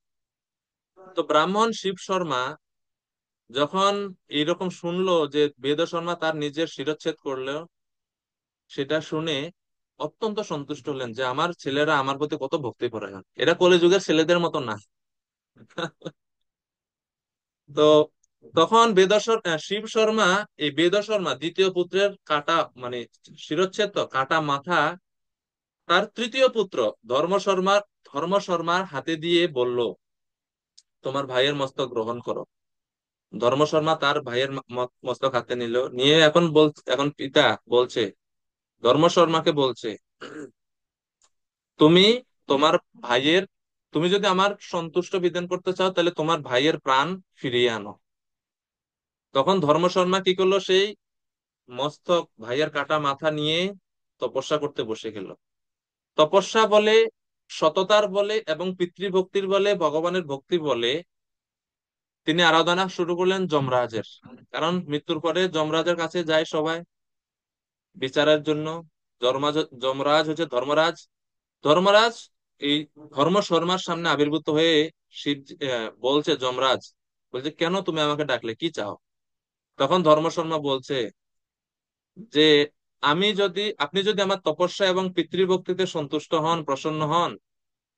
তো ব্রাহ্মণ শিব শর্মা যখন এইরকম শুনলো যে বেদ শর্মা তার নিজের শিরচ্ছেদ করলো, সেটা শুনে অত্যন্ত সন্তুষ্ট হলেন যে আমার ছেলেরা আমার প্রতি কত ভক্তিপরায়ণ, এরা কলিযুগের ছেলেদের মতো না। তো তখন শিব শর্মা, এই বেদ শর্মা দ্বিতীয় পুত্রের কাটা মানে শিরচ্ছেদ তো কাটা মাথা তার তৃতীয় পুত্র ধর্ম শর্মার ধর্ম শর্মার হাতে দিয়ে বলল, তোমার ভাইয়ের মস্তক গ্রহণ করো। ধর্ম শর্মা তার ভাইয়ের মস্তক হাতে নিল, নিয়ে এখন পিতা বলছে, ধর্ম শর্মাকে বলছে, তুমি তোমার ভাইয়ের, তুমি যদি আমার সন্তুষ্ট বিধান করতে চাও তাহলে তোমার ভাইয়ের প্রাণ ফিরিয়ে আনো। তখন ধর্ম শর্মা কি করলো, সেই মস্তক ভাইয়ের কাটা মাথা নিয়ে তপস্যা করতে বসে গেল। তপস্যা বলে, সততার বলে এবং পিতৃভক্তির বলে, ভগবানের ভক্তি বলে তিনি আরাধনা শুরু করলেন যমরাজের। কারণ মৃত্যুর পরে যমরাজের কাছে যায় সবাই বিচারের জন্য। যমরাজ হচ্ছে ধর্মরাজ। ধর্মরাজ এই ধর্ম শর্মার সামনে আবির্ভূত হয়ে শিব বলছে, যমরাজ বলছে, কেন তুমি আমাকে ডাকলে, কি চাও? তখন ধর্ম শর্মা বলছে যে, আপনি যদি আমার তপস্যা এবং পিতৃভক্তিতে সন্তুষ্ট হন, প্রসন্ন হন,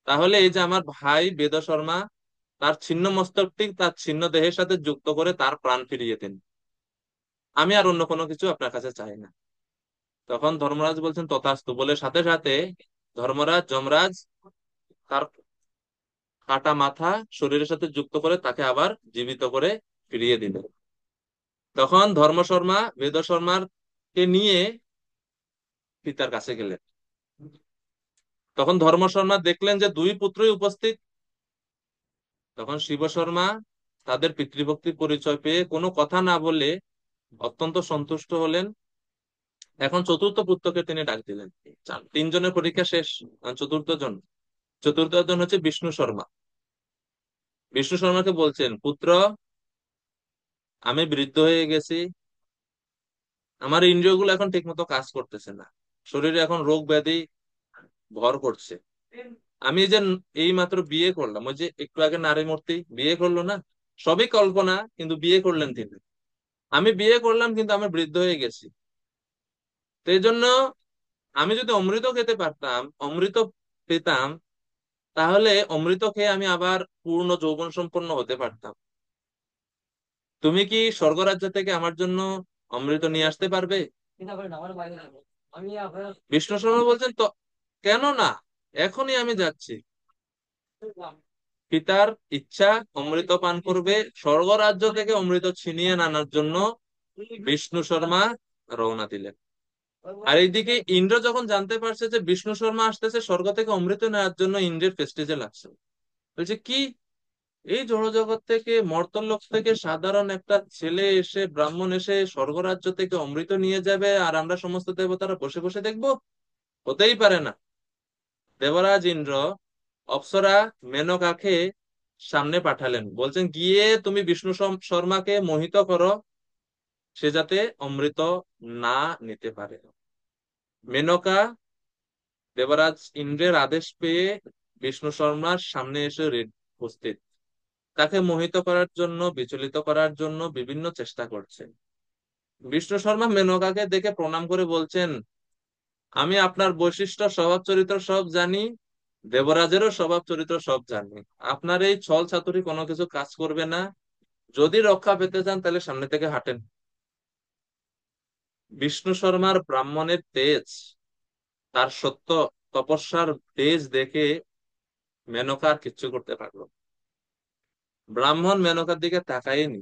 তাহলে এই যে আমার ভাই বেদ শর্মা, তার ছিন্ন মস্তকটি তার ছিন্ন দেহের সাথে যুক্ত করে তার প্রাণ ফিরিয়ে দিন। আমি আর অন্য কোনো কিছু আপনার কাছে চাই না। তখন ধর্মরাজ বলছেন, তথাস্তু বলে সাথে সাথে যমরাজ তার কাটা মাথা শরীরের সাথে যুক্ত করে তাকে আবার জীবিত করে ফিরিয়ে দিলেন। তখন ধর্ম শর্মা বেদ শর্মার কে নিয়ে পিতার কাছে গেলেন। তখন ধর্ম শর্মা দেখলেন যে দুই পুত্রই উপস্থিত। তখন শিব শর্মা তাদের পিতৃভক্তির পরিচয় পেয়ে কোনো কথা না বলে অত্যন্ত সন্তুষ্ট হলেন। এখন চতুর্থ পুত্রকে তিনি ডাক দিলেন। তিনজনের পরীক্ষা শেষ, চতুর্থ জন হচ্ছে বিষ্ণু শর্মা। বিষ্ণু শর্মাকে বলছেন, পুত্র, আমি বৃদ্ধ হয়ে গেছি, আমার ইন্দ্রিয়গুলো এখন ঠিকমতো কাজ করতেছে না, শরীরে এখন রোগ ব্যাধি ভর করছে। আমি যে এই মাত্র বিয়ে করলাম, ওই যে একটু আগে নারী মূর্তি বিয়ে করলো না, সবই কল্পনা, কিন্তু বিয়ে করলেন তিনি। আমি বিয়ে করলাম কিন্তু আমি বৃদ্ধ হয়ে গেছি। তো এই জন্য আমি যদি অমৃত খেতে পারতাম, অমৃত পেতাম, তাহলে অমৃত খেয়ে আমি আবার পূর্ণ যৌবন সম্পন্ন হতে পারতাম। তুমি কি স্বর্গরাজ্য থেকে আমার জন্য অমৃত নিয়ে আসতে পারবে? বিষ্ণু শর্মা বলছেন, তো কেন না, এখনই আমি যাচ্ছি। পিতার ইচ্ছা, অমৃত পান করবে, স্বর্গরাজ্য থেকে অমৃত ছিনিয়ে আনার জন্য বিষ্ণু শর্মা রওনা দিলেন। আর এইদিকে ইন্দ্র যখন জানতে পারছে যে বিষ্ণু শর্মা আসতেছে স্বর্গ থেকে অমৃত নেওয়ার জন্য, ইন্দ্রের প্রেস্টিজে লাগছে। বলছে, কি এই জড়জগৎ থেকে, মর্তলোক থেকে সাধারণ একটা ছেলে এসে, ব্রাহ্মণ এসে স্বর্গরাজ্য থেকে অমৃত নিয়ে যাবে, আর আমরা সমস্ত দেবতারা বসে বসে দেখবো? হতেই পারে না। দেবরাজ ইন্দ্র অপ্সরা মেনকাকে সামনে পাঠালেন, বলছেন গিয়ে তুমি বিষ্ণু শর্মাকে মোহিত করো, সে যাতে অমৃত না নিতে পারে। মেনকা দেবরাজ ইন্দ্রের আদেশ পেয়ে বিষ্ণু শর্মার সামনে এসে উপস্থিত। তাকে মোহিত করার জন্য, বিচলিত করার জন্য বিভিন্ন চেষ্টা করছে। বিষ্ণু শর্মা মেনকাকে দেখে প্রণাম করে বলছেন, আমি আপনার বৈশিষ্ট্য, স্বভাব চরিত্র সব জানি, দেবরাজেরও স্বভাব চরিত্র সব জানি। আপনার এই ছল চাতুরি কোনো কিছু কাজ করবে না। যদি রক্ষা পেতে চান তাহলে সামনে থেকে হাঁটেন। বিষ্ণু শর্মার ব্রাহ্মণের তেজ, তার সত্য তপস্যার তেজ দেখে মেনকা আর কিচ্ছু করতে পারলো না। ব্রাহ্মণ মেনকার দিকে তাকায়নি,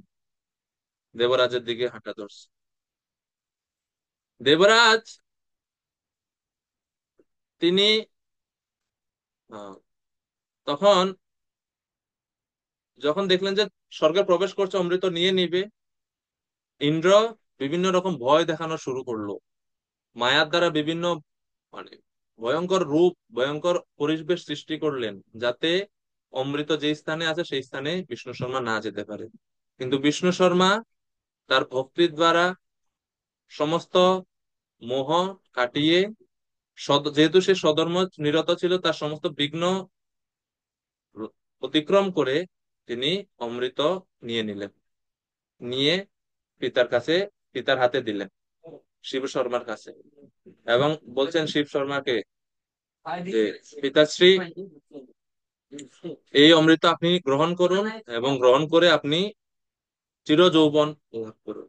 দেবরাজের দিকে হাঁটা ধরছে। দেবরাজ তিনি আহ, তখন যখন দেখলেন যে স্বর্গে প্রবেশ করছে, অমৃত নিয়ে নিবে, ইন্দ্র বিভিন্ন রকম ভয় দেখানো শুরু করলো। মায়ার দ্বারা বিভিন্ন মানে ভয়ঙ্কর রূপ, ভয়ঙ্কর পরিবেশ সৃষ্টি করলেন, যাতে অমৃত যে স্থানে আছে সেই স্থানে বিষ্ণু শর্মা না যেতে পারে। কিন্তু বিষ্ণু শর্মা তার ভক্তির দ্বারা সমস্ত মোহ কাটিয়ে, যেহেতু সে সধর্ম নিরত ছিল, তার সমস্ত বিঘ্ন অতিক্রম করে তিনি অমৃত নিয়ে নিলেন। নিয়ে পিতার কাছে, পিতার হাতে দিলেন, শিব শর্মার কাছে। এবং বলছেন শিব শর্মাকে যে, পিতাশ্রী, এই অমৃত আপনি গ্রহণ করুন, এবং গ্রহণ করে আপনি চির যৌবন লাভ করুন।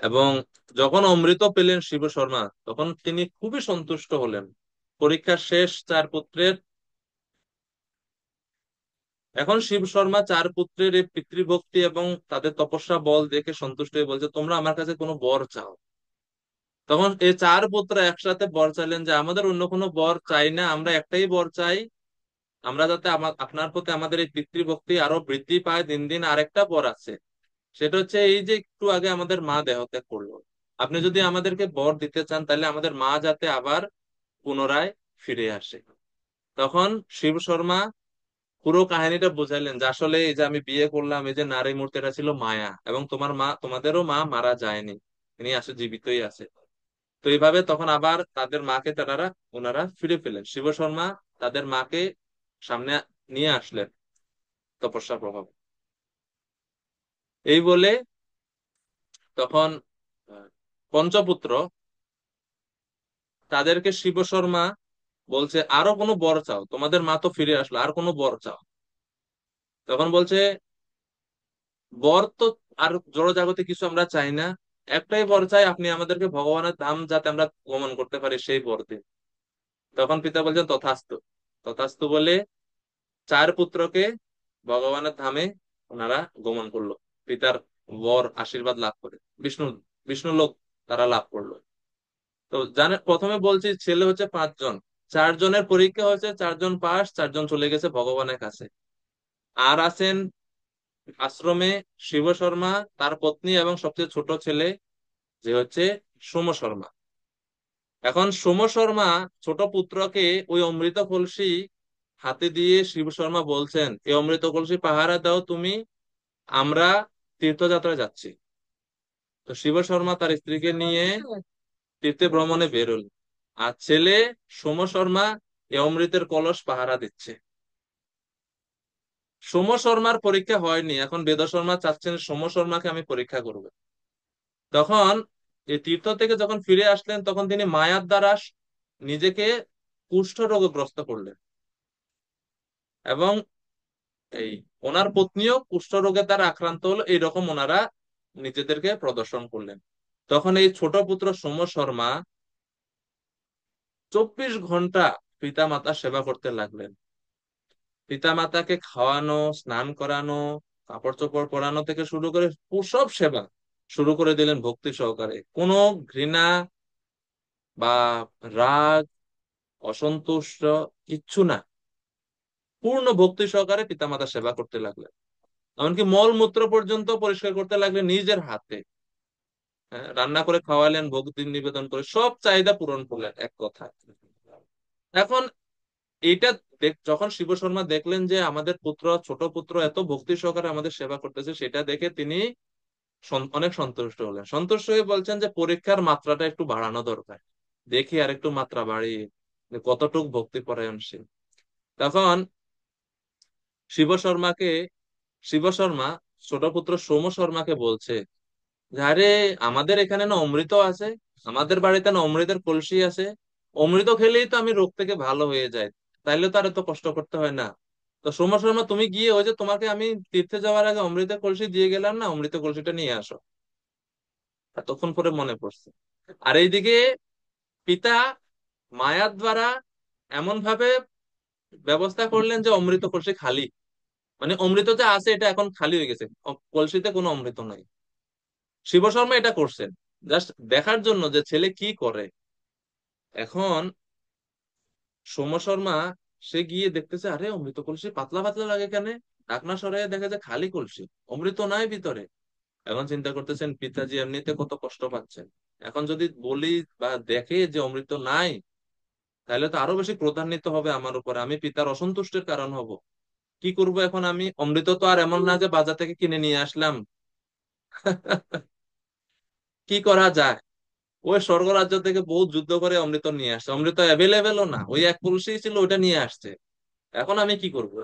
এবং যখন অমৃত পেলেন শিব শর্মা, তখন তিনি খুবই সন্তুষ্ট হলেন। পরীক্ষা শেষ চার পুত্রের। এখন শিব শর্মা চার পুত্রের এই পিতৃভক্তি এবং তাদের তপস্যা বল দেখে সন্তুষ্ট হয়ে বলছে, তোমরা আমার কাছে কোনো বর চাও। তখন এই চার পুত্র একসাথে বর চাইলেন যে, আমাদের অন্য কোনো বর চাই না, আমরা একটাই বর চাই, আমরা যাতে আপনার প্রতি আমাদের এই পিতৃভক্তি আরো বৃদ্ধি পায় দিন দিন। আরেকটা বর আছে, সেটা হচ্ছে এই যে একটু আগে আমাদের মা দেহত্যাগ করলো, আপনি যদি আমাদেরকে বর দিতে চান তাহলে আমাদের মা যাতে আবার পুনরায় ফিরে আসে। তখন শিব শর্মা পুরো কাহিনীটা বুঝাইলেন যে আসলে এই যে আমি বিয়ে করলাম, এই যে নারী মূর্তিটা ছিল মায়া, এবং তোমার মা, তোমাদেরও মা মারা যায়নি, তিনি আসলে জীবিতই আছে। তো এইভাবে তখন আবার তাদের মাকে ওনারা ফিরে পেলেন। শিব শর্মা তাদের মাকে সামনে নিয়ে আসলেন তপস্যার প্রভাবে। এই বলে তখন আহ, পঞ্চপুত্র তাদেরকে শিব শর্মা বলছে, আরো কোনো বর চাও, তোমাদের মা তো ফিরে আসলো, আর কোনো বর চাও। তখন বলছে, বর তো আর জড়জাগতিক কিছু আমরা চাই না, একটাই বর চাই, আপনি আমাদেরকে ভগবানের ধাম যাতে আমরা গমন করতে পারি সেই বর দিন। তখন পিতা বলছেন, তথাস্তু। তথাস্তু বলে চার পুত্রকে ভগবানের ধামে ওনারা গমন করলো, পিতার বর আশীর্বাদ লাভ করে বিষ্ণু বিষ্ণু লোক তারা লাভ করলো। তো জানে, প্রথমে বলছি ছেলে হচ্ছে পাঁচজন, চারজনের পরীক্ষা হয়েছে, চারজন পাস, চারজন চলে গেছে ভগবানের কাছে। আর আছেন আশ্রমে শিব শর্মা, তার পত্নী এবং সবচেয়ে ছোট ছেলে যে হচ্ছে সোম শর্মা। এখন সোম শর্মা ছোট পুত্রকে ওই অমৃত কলসি হাতে দিয়ে শিব শর্মা বলছেন, এই অমৃত কলসি পাহারা দাও তুমি, আমরা তীর্থযাত্রায় যাচ্ছি। তো শিব শর্মা তার স্ত্রীকে নিয়ে তীর্থে ভ্রমণে বেরোল, আর ছেলে সোম শর্মা এই অমৃতের কলস পাহারা দিচ্ছে। সোম শর্মার পরীক্ষা হয়নি, এখন বেদ শর্মা চাচ্ছেন সোম শর্মাকে আমি পরীক্ষা করব। তখন এই তীর্থ থেকে যখন ফিরে আসলেন, তখন তিনি মায়ার দ্বারা নিজেকে কুষ্ঠ রোগগ্রস্ত করলেন, এবং এই ওনার পত্নীও কুষ্ঠ রোগের দ্বারা আক্রান্ত হলো, এইরকম ওনারা নিজেদেরকে প্রদর্শন করলেন। তখন এই ছোট পুত্র সোম শর্মা 24 ঘন্টা পিতা মাতা সেবা করতে লাগলেন। পিতা মাতাকে খাওয়ানো, স্নান করানো, কাপড় চোপড় পরানো থেকে শুরু করে সব সেবা শুরু করে দিলেন ভক্তি সহকারে। কোনো ঘৃণা বা রাগ, অসন্তুষ্ট কিচ্ছু না। পূর্ণ ভক্তি সহকারে পিতামাতার সেবা করতে লাগলেন। এমনকি মল মূত্র পর্যন্ত পরিষ্কার করতে লাগলেন নিজের হাতে। হ্যাঁ, রান্না করে খাওয়ালেন, ভোগ দিন নিবেদন করে সব চাহিদা পূরণ করলেন এক কথায়। এখন এইটা যখন শিব শর্মা দেখলেন যে আমাদের পুত্র, ছোট পুত্র এত ভক্তি সহকারে আমাদের সেবা করতেছে, সেটা দেখে তিনি অনেক সন্তুষ্ট হলেন। সন্তুষ্ট হয়ে বলছেন যে পরীক্ষার মাত্রাটা একটু বাড়ানো দরকার, দেখি আর একটু মাত্রা বাড়িয়ে যে কতটুক ভক্তি পরায়ণ সে। তখন শিব শর্মাকে শিব শর্মা ছোট পুত্র সোম শর্মাকে বলছে যে আরে, আমাদের এখানে না অমৃত আছে, আমাদের বাড়িতে না অমৃতের কলসি আছে, অমৃত খেলেই তো আমি রোগ থেকে ভালো হয়ে যাই, তাইলে তো আর এত কষ্ট করতে হয় না। তো সোম শর্মা, তুমি গিয়ে ওই যে তোমাকে আমি তীর্থে যাওয়ার আগে অমৃতের কলসি দিয়ে গেলাম না, অমৃত কলসিটা নিয়ে আসো। এতক্ষণ পরে মনে পড়ছে। আর এইদিকে পিতা মায়ার দ্বারা এমন ভাবে ব্যবস্থা করলেন যে অমৃত কলসি খালি, মানে অমৃত যে আছে এটা এখন খালি হয়ে গেছে, কলসিতে কোনো অমৃত নাই। শিব শর্মা এটা করছেন জাস্ট দেখার জন্য যে ছেলে কি করে। এখন সোম শর্মা সে গিয়ে দেখতেছে, আরে অমৃত কলসি পাতলা পাতলা লাগে কেন, ঢাকনা সরাইয়া দেখা যায় খালি কলসি, অমৃত নাই ভিতরে। এখন চিন্তা করতেছেন পিতাজি এমনিতে কত কষ্ট পাচ্ছেন, এখন যদি বলি বা দেখে যে অমৃত নাই, তাহলে তো আরো বেশি ক্রোধান্বিত হবে আমার উপরে, আমি পিতার অসন্তুষ্টের কারণ হব। কি করব এখন আমি, অমৃত তো আর এমন না যে বাজার থেকে কিনে নিয়ে আসলাম। কি করা যায়? ওই স্বর্গরাজ্য থেকে বহুত যুদ্ধ করে অমৃত নিয়ে আসছে, অমৃত অ্যাভেলেবেলও না, ওই এক কলসি ছিল, ওটা নিয়ে আসছে। এখন আমি কি করব?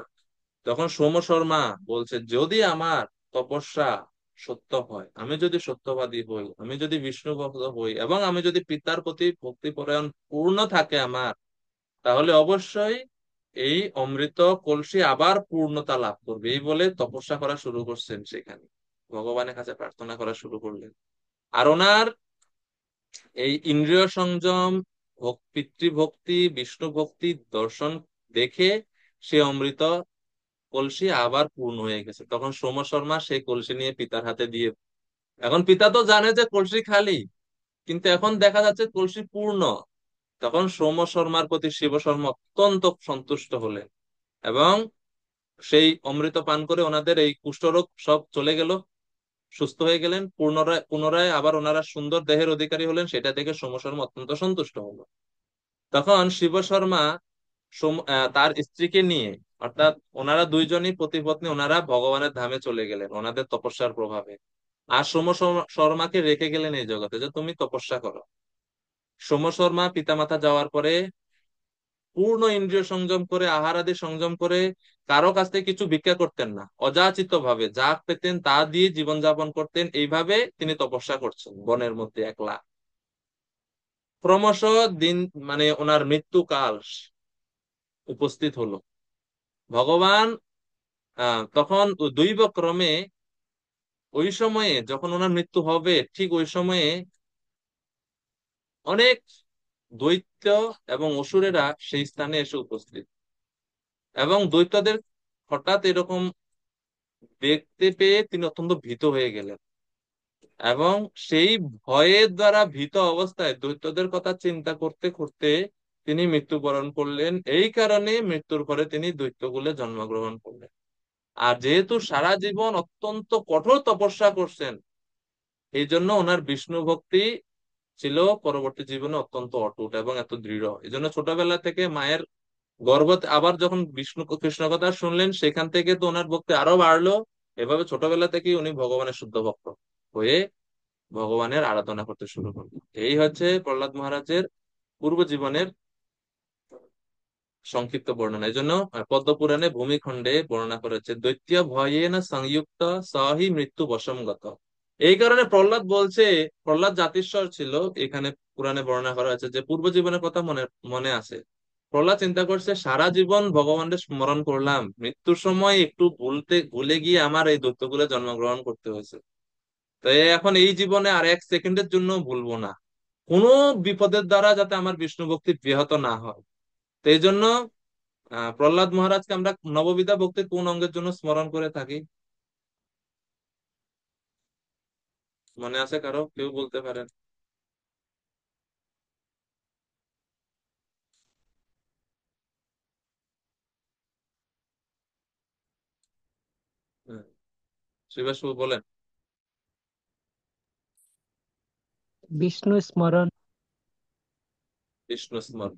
তখন সোম শর্মা বলছে, যদি আমার তপস্যা সত্য হয়, আমি যদি সত্যবাদী হই, আমি যদি বিষ্ণু ভক্ত হই, এবং আমি যদি পিতার প্রতি ভক্তিপরায়ণ পূর্ণ থাকে আমার, তাহলে অবশ্যই এই অমৃত কলসি আবার পূর্ণতা লাভ করবে। এই বলে তপস্যা করা শুরু করছেন সেখানে, ভগবানের কাছে প্রার্থনা করা শুরু করলেন। আর ওনার এই ইন্দ্রিয় সংযম, পিতৃভক্তি, বিষ্ণু ভক্তি দর্শন দেখে সে অমৃত কলসি আবার পূর্ণ হয়ে গেছে। তখন সোম শর্মা সেই কলসি নিয়ে পিতার হাতে দিয়ে, এখন পিতা তো জানে যে কলসি খালি, কিন্তু এখন দেখা যাচ্ছে কলসি পূর্ণ। তখন সোম শর্মার প্রতি শিব শর্মা অত্যন্ত সন্তুষ্ট হলেন, এবং সেই অমৃত পান করে ওনাদের এই কুষ্ঠরোগ সব চলে গেল, সুস্থ হয়ে গেলেন, পুনরায় পুনরায় আবার ওনারা সুন্দর দেহের অধিকারী হলেন। সেটা দেখে সোম শর্মা অত্যন্ত সন্তুষ্ট হলো। তখন শিব শর্মা তার স্ত্রীকে নিয়ে, অর্থাৎ ওনারা দুইজনই পতিপত্নী, ওনারা ভগবানের ধামে চলে গেলেন ওনাদের তপস্যার প্রভাবে। আর শর্মাকে রেখে গেলেন এই জগতে যে তুমি তপস্যা করো। সোম শর্মা পিতামাতা যাওয়ার পরে পূর্ণ ইন্দ্রিয় সংযম করে, আহার আদি সংযম করে, কারো কাছ থেকে কিছু ভিক্ষা করতেন না, অযাচিত ভাবে যা পেতেন তা দিয়ে জীবনযাপন করতেন। এইভাবে তিনি তপস্যা করছেন বনের মধ্যে একলা। ক্রমশ দিন, মানে ওনার মৃত্যুকাল উপস্থিত হলো। ভগবান তখন দৈব ক্রমে ওই সময়ে যখন ওনার মৃত্যু হবে, ঠিক ওই সময়ে অনেক দৈত্য এবং অসুরেরা সেই স্থানে এসে উপস্থিত, এবং দৈত্যদের হঠাৎ এরকম দেখতে পেয়ে তিনি অত্যন্ত ভীত হয়ে গেলেন, এবং সেই ভয়ের দ্বারা ভীত অবস্থায় দৈত্যদের কথা চিন্তা করতে করতে তিনি মৃত্যুবরণ করলেন। এই কারণে মৃত্যুর পরে তিনি দৈত্যকুলে জন্মগ্রহণ করলেন। আর যেহেতু সারা জীবন অত্যন্ত কঠোর তপস্যা করছেন, এই জন্য ওনার বিষ্ণু ভক্তি ছিল পরবর্তী জীবনে অত্যন্ত অটুট এবং এত দৃঢ়। এই জন্য ছোটবেলা থেকে মায়ের গর্ভ, আবার যখন বিষ্ণু কৃষ্ণ কথা শুনলেন সেখান থেকে তো ওনার ভক্তি আরো বাড়লো। এভাবে ছোটবেলা থেকেই উনি ভগবানের শুদ্ধ ভক্ত হয়ে ভগবানের আরাধনা করতে শুরু করলেন। এই হচ্ছে প্রহ্লাদ মহারাজের পূর্ব জীবনের সংক্ষিপ্ত বর্ণনা। এই জন্য পদ্মপুরাণে ভূমিখণ্ডে বর্ণনা করেছে, দৈত্য ভয়ে না সংযুক্ত সহি মৃত্যু বশমগত। এই কারণে প্রহ্লাদ বলছে, প্রহ্লাদ জাতিস্বর ছিল। এখানে পুরাণে বর্ণনা করা হয়েছে যে পূর্ব জীবনের কথা মনে মনে আছে। প্রহ্লাদ চিন্তা করছে, সারা জীবন ভগবানের স্মরণ করলাম, মৃত্যুর সময় একটু ভুলে গিয়ে আমার এই দৈত্যকুলে জন্মগ্রহণ করতে হয়েছে। তাই এখন এই জীবনে আর এক সেকেন্ডের জন্য ভুলবো না, কোনো বিপদের দ্বারা যাতে আমার বিষ্ণু ভক্তি ব্যাহত না হয়। তো এই জন্য প্রহ্লাদ মহারাজকে আমরা নববিধা ভক্তির কোন অঙ্গের জন্য স্মরণ করে থাকি? মনে আছে কারো? কেউ বলতে পারেন? শিবাশু বলেন। বিষ্ণু স্মরণ। বিষ্ণু স্মরণ।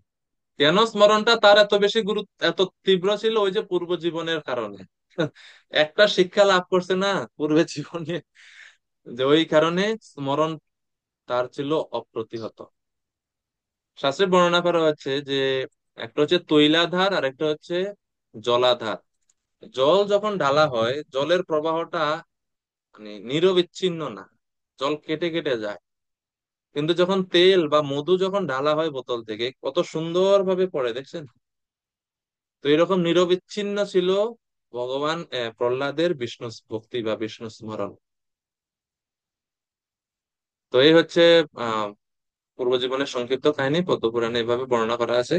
কেন স্মরণটা তার এত বেশি গুরুত্ব, এত তীব্র ছিল? ওই যে পূর্ব জীবনের কারণে। একটা শিক্ষা লাভ করছে না পূর্বে জীবনে, যে ওই কারণে স্মরণ তার ছিল অপ্রতিহত। শাস্ত্রে বর্ণনা করা হচ্ছে যে একটা হচ্ছে তৈলাধার আর একটা হচ্ছে জলাধার। জল যখন ঢালা হয়, জলের প্রবাহটা মানে নিরবিচ্ছিন্ন না, জল কেটে কেটে যায়। কিন্তু যখন তেল বা মধু যখন ঢালা হয় বোতল থেকে, কত সুন্দর ভাবে পড়ে, দেখছেন? তো এরকম নিরবিচ্ছিন্ন ছিল ভগবান প্রহ্লাদের বিষ্ণু ভক্তি বা বিষ্ণু স্মরণ। তো এই হচ্ছে আহ পূর্ব জীবনের সংক্ষিপ্ত কাহিনী, পদ্ম পুরাণে এভাবে বর্ণনা করা আছে।